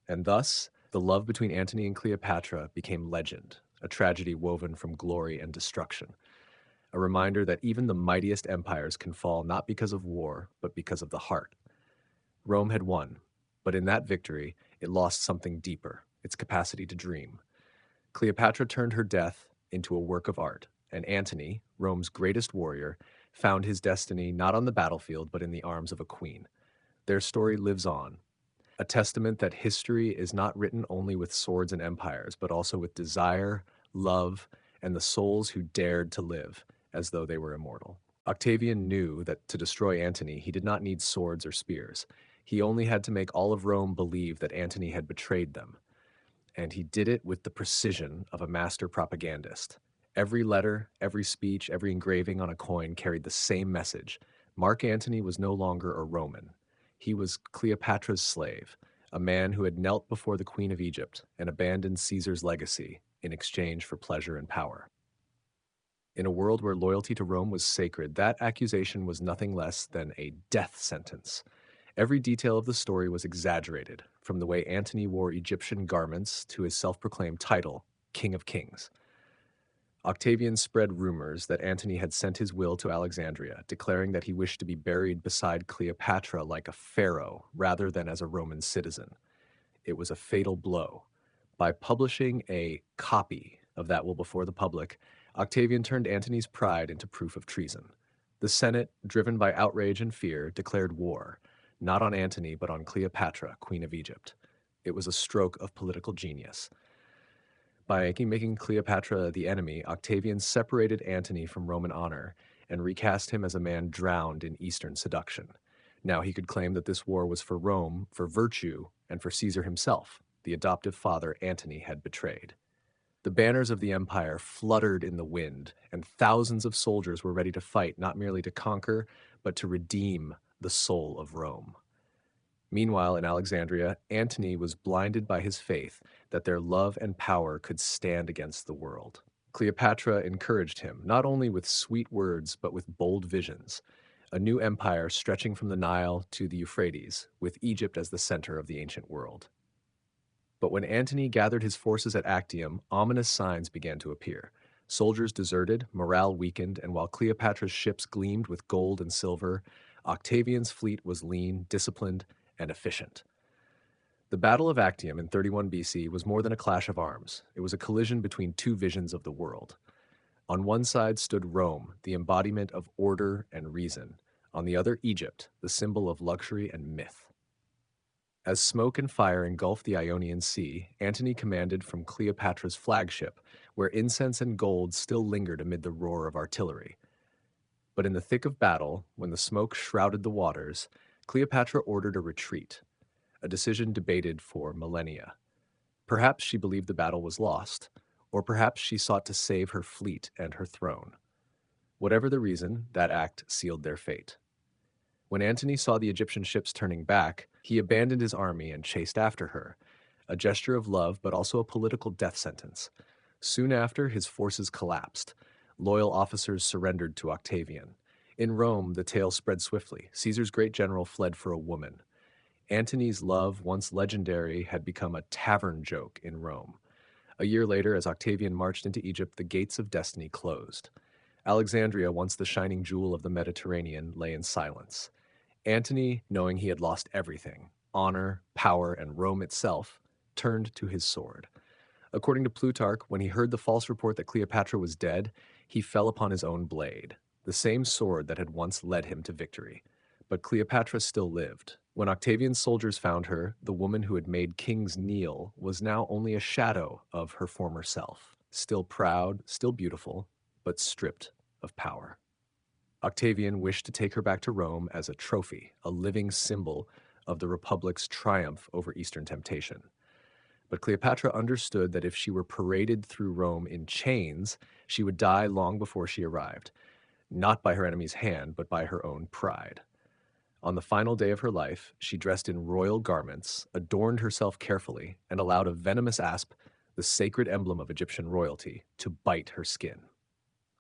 And thus, the love between Antony and Cleopatra became legend, a tragedy woven from glory and destruction, a reminder that even the mightiest empires can fall not because of war, but because of the heart. Rome had won, but in that victory, it lost something deeper, its capacity to dream. Cleopatra turned her death into a work of art, and Antony, Rome's greatest warrior, found his destiny not on the battlefield but in the arms of a queen. Their story lives on, a testament that history is not written only with swords and empires, but also with desire, love, and the souls who dared to live as though they were immortal. Octavian knew that to destroy Antony, he did not need swords or spears. He only had to make all of Rome believe that Antony had betrayed them. And he did it with the precision of a master propagandist. Every letter, every speech, every engraving on a coin carried the same message. Mark Antony was no longer a Roman. He was Cleopatra's slave, a man who had knelt before the Queen of Egypt and abandoned Caesar's legacy in exchange for pleasure and power. In a world where loyalty to Rome was sacred, that accusation was nothing less than a death sentence. Every detail of the story was exaggerated, from the way Antony wore Egyptian garments to his self-proclaimed title, King of Kings. Octavian spread rumors that Antony had sent his will to Alexandria, declaring that he wished to be buried beside Cleopatra like a pharaoh rather than as a Roman citizen. It was a fatal blow. By publishing a copy of that will before the public, Octavian turned Antony's pride into proof of treason. The Senate, driven by outrage and fear, declared war, not on Antony but on Cleopatra, Queen of Egypt. It was a stroke of political genius. By making Cleopatra the enemy, Octavian separated Antony from Roman honor and recast him as a man drowned in Eastern seduction. Now he could claim that this war was for Rome, for virtue, and for Caesar himself, the adoptive father Antony had betrayed. The banners of the empire fluttered in the wind, and thousands of soldiers were ready to fight not merely to conquer, but to redeem the soul of Rome. Meanwhile, in Alexandria, Antony was blinded by his faith that their love and power could stand against the world. Cleopatra encouraged him, not only with sweet words, but with bold visions, a new empire stretching from the Nile to the Euphrates, with Egypt as the center of the ancient world. But when Antony gathered his forces at Actium, ominous signs began to appear. Soldiers deserted, morale weakened, and while Cleopatra's ships gleamed with gold and silver, Octavian's fleet was lean, disciplined, and efficient. The Battle of Actium in 31 BC was more than a clash of arms. It was a collision between two visions of the world. On one side stood Rome, the embodiment of order and reason. On the other, Egypt, the symbol of luxury and myth. As smoke and fire engulfed the Ionian Sea, Antony commanded from Cleopatra's flagship, where incense and gold still lingered amid the roar of artillery. But in the thick of battle, when the smoke shrouded the waters, Cleopatra ordered a retreat, a decision debated for millennia. Perhaps she believed the battle was lost, or perhaps she sought to save her fleet and her throne. Whatever the reason, that act sealed their fate. When Antony saw the Egyptian ships turning back, he abandoned his army and chased after her, a gesture of love but also a political death sentence. Soon after, his forces collapsed. Loyal officers surrendered to Octavian. In Rome, the tale spread swiftly. Caesar's great general fled for a woman. Antony's love, once legendary, had become a tavern joke in Rome. A year later, as Octavian marched into Egypt, the gates of destiny closed. Alexandria, once the shining jewel of the Mediterranean, lay in silence. Antony, knowing he had lost everything, honor, power, and Rome itself, turned to his sword. According to Plutarch, when he heard the false report that Cleopatra was dead, he fell upon his own blade, the same sword that had once led him to victory. But Cleopatra still lived. When Octavian's soldiers found her, the woman who had made kings kneel was now only a shadow of her former self, still proud, still beautiful, but stripped of power. Octavian wished to take her back to Rome as a trophy, a living symbol of the Republic's triumph over Eastern temptation. But Cleopatra understood that if she were paraded through Rome in chains, she would die long before she arrived, not by her enemy's hand, but by her own pride. On the final day of her life, she dressed in royal garments, adorned herself carefully, and allowed a venomous asp, the sacred emblem of Egyptian royalty, to bite her skin.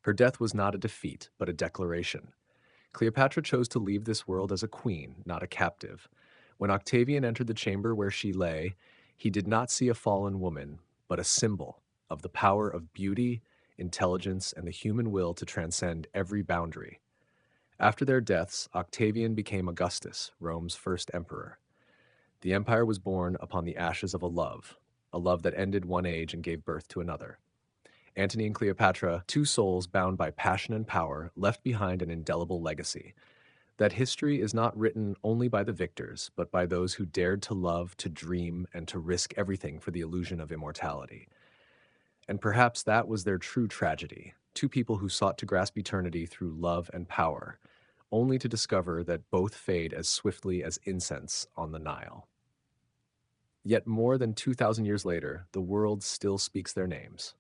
Her death was not a defeat, but a declaration. Cleopatra chose to leave this world as a queen, not a captive. When Octavian entered the chamber where she lay, he did not see a fallen woman, but a symbol of the power of beauty, intelligence, and the human will to transcend every boundary. After their deaths, Octavian became Augustus, Rome's first emperor. The empire was born upon the ashes of a love that ended one age and gave birth to another. Antony and Cleopatra, two souls bound by passion and power, left behind an indelible legacy. That history is not written only by the victors, but by those who dared to love, to dream, and to risk everything for the illusion of immortality. And perhaps that was their true tragedy, two people who sought to grasp eternity through love and power, only to discover that both fade as swiftly as incense on the Nile. Yet more than 2,000 years later, the world still speaks their names.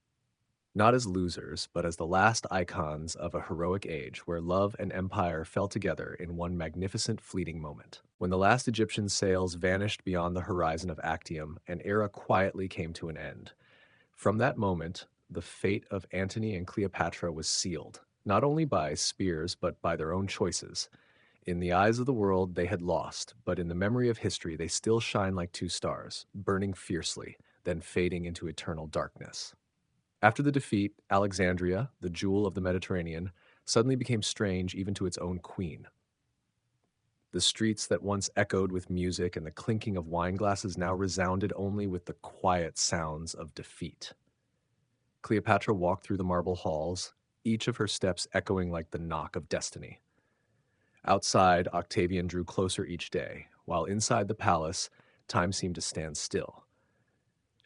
Not as losers, but as the last icons of a heroic age where love and empire fell together in one magnificent fleeting moment. When the last Egyptian sails vanished beyond the horizon of Actium, an era quietly came to an end. From that moment, the fate of Antony and Cleopatra was sealed, not only by spears, but by their own choices. In the eyes of the world, they had lost, but in the memory of history, they still shine like two stars, burning fiercely, then fading into eternal darkness. After the defeat, Alexandria, the jewel of the Mediterranean, suddenly became strange even to its own queen. The streets that once echoed with music and the clinking of wine glasses now resounded only with the quiet sounds of defeat. Cleopatra walked through the marble halls, each of her steps echoing like the knock of destiny. Outside, Octavian drew closer each day, while inside the palace, time seemed to stand still.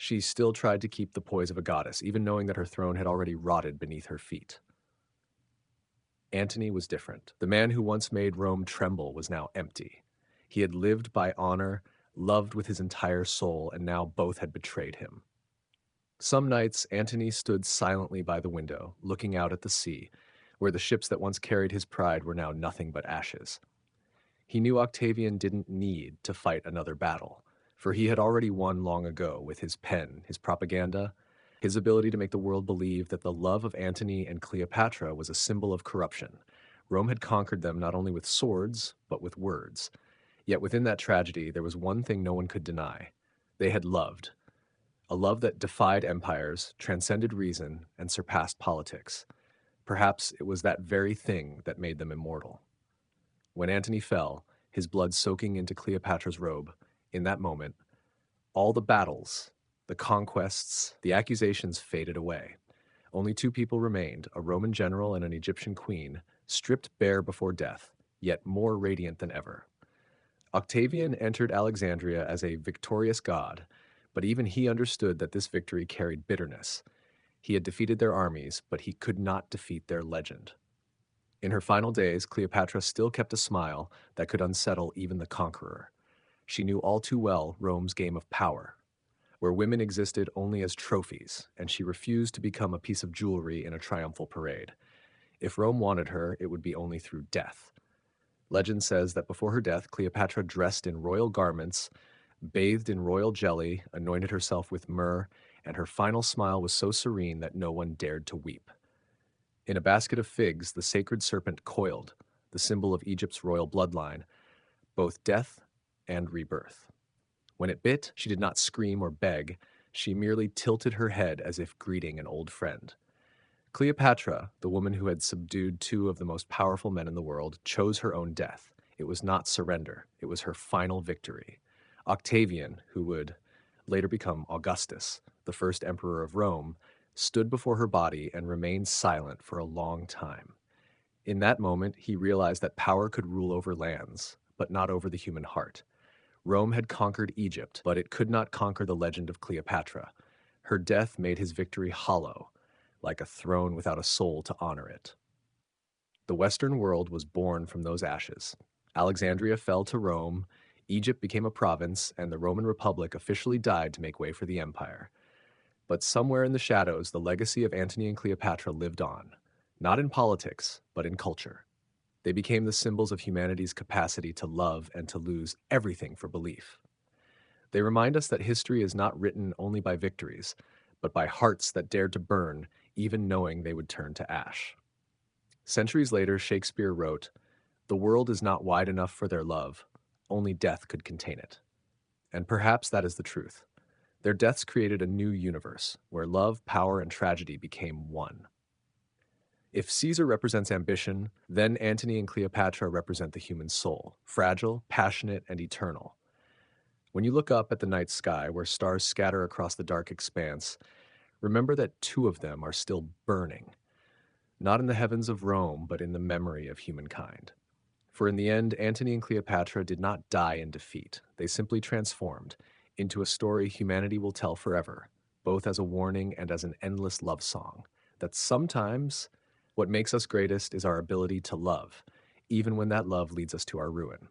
She still tried to keep the poise of a goddess, even knowing that her throne had already rotted beneath her feet. Antony was different. The man who once made Rome tremble was now empty. He had lived by honor, loved with his entire soul, and now both had betrayed him. Some nights, Antony stood silently by the window, looking out at the sea, where the ships that once carried his pride were now nothing but ashes. He knew Octavian didn't need to fight another battle, for he had already won long ago with his pen, his propaganda, his ability to make the world believe that the love of Antony and Cleopatra was a symbol of corruption. Rome had conquered them not only with swords, but with words. Yet within that tragedy, there was one thing no one could deny. They had loved. A love that defied empires, transcended reason, and surpassed politics. Perhaps it was that very thing that made them immortal. When Antony fell, his blood soaking into Cleopatra's robe, in that moment, all the battles, the conquests, the accusations faded away. Only two people remained, a Roman general and an Egyptian queen, stripped bare before death, yet more radiant than ever. Octavian entered Alexandria as a victorious god, but even he understood that this victory carried bitterness. He had defeated their armies, but he could not defeat their legend. In her final days, Cleopatra still kept a smile that could unsettle even the conqueror. She knew all too well Rome's game of power, where women existed only as trophies, and she refused to become a piece of jewelry in a triumphal parade. If Rome wanted her, it would be only through death. Legend says that before her death, Cleopatra dressed in royal garments, bathed in royal jelly, anointed herself with myrrh, and her final smile was so serene that no one dared to weep. In a basket of figs, the sacred serpent coiled, the symbol of Egypt's royal bloodline, both death and rebirth. When it bit, she did not scream or beg. She merely tilted her head as if greeting an old friend. Cleopatra, the woman who had subdued two of the most powerful men in the world, chose her own death. It was not surrender. It was her final victory. Octavian, who would later become Augustus, the first emperor of Rome, stood before her body and remained silent for a long time. In that moment, he realized that power could rule over lands, but not over the human heart. Rome had conquered Egypt, but it could not conquer the legend of Cleopatra. Her death made his victory hollow, like a throne without a soul to honor it. The Western world was born from those ashes. Alexandria fell to Rome, Egypt became a province, and the Roman Republic officially died to make way for the empire. But somewhere in the shadows, the legacy of Antony and Cleopatra lived on, not in politics, but in culture. They became the symbols of humanity's capacity to love and to lose everything for belief. They remind us that history is not written only by victories, but by hearts that dared to burn, even knowing they would turn to ash. Centuries later, Shakespeare wrote, "The world is not wide enough for their love. Only death could contain it." And perhaps that is the truth. Their deaths created a new universe, where love, power, and tragedy became one. If Caesar represents ambition, then Antony and Cleopatra represent the human soul, fragile, passionate, and eternal. When you look up at the night sky, where stars scatter across the dark expanse, remember that two of them are still burning, not in the heavens of Rome, but in the memory of humankind. For in the end, Antony and Cleopatra did not die in defeat. They simply transformed into a story humanity will tell forever, both as a warning and as an endless love song, that sometimes what makes us greatest is our ability to love, even when that love leads us to our ruin.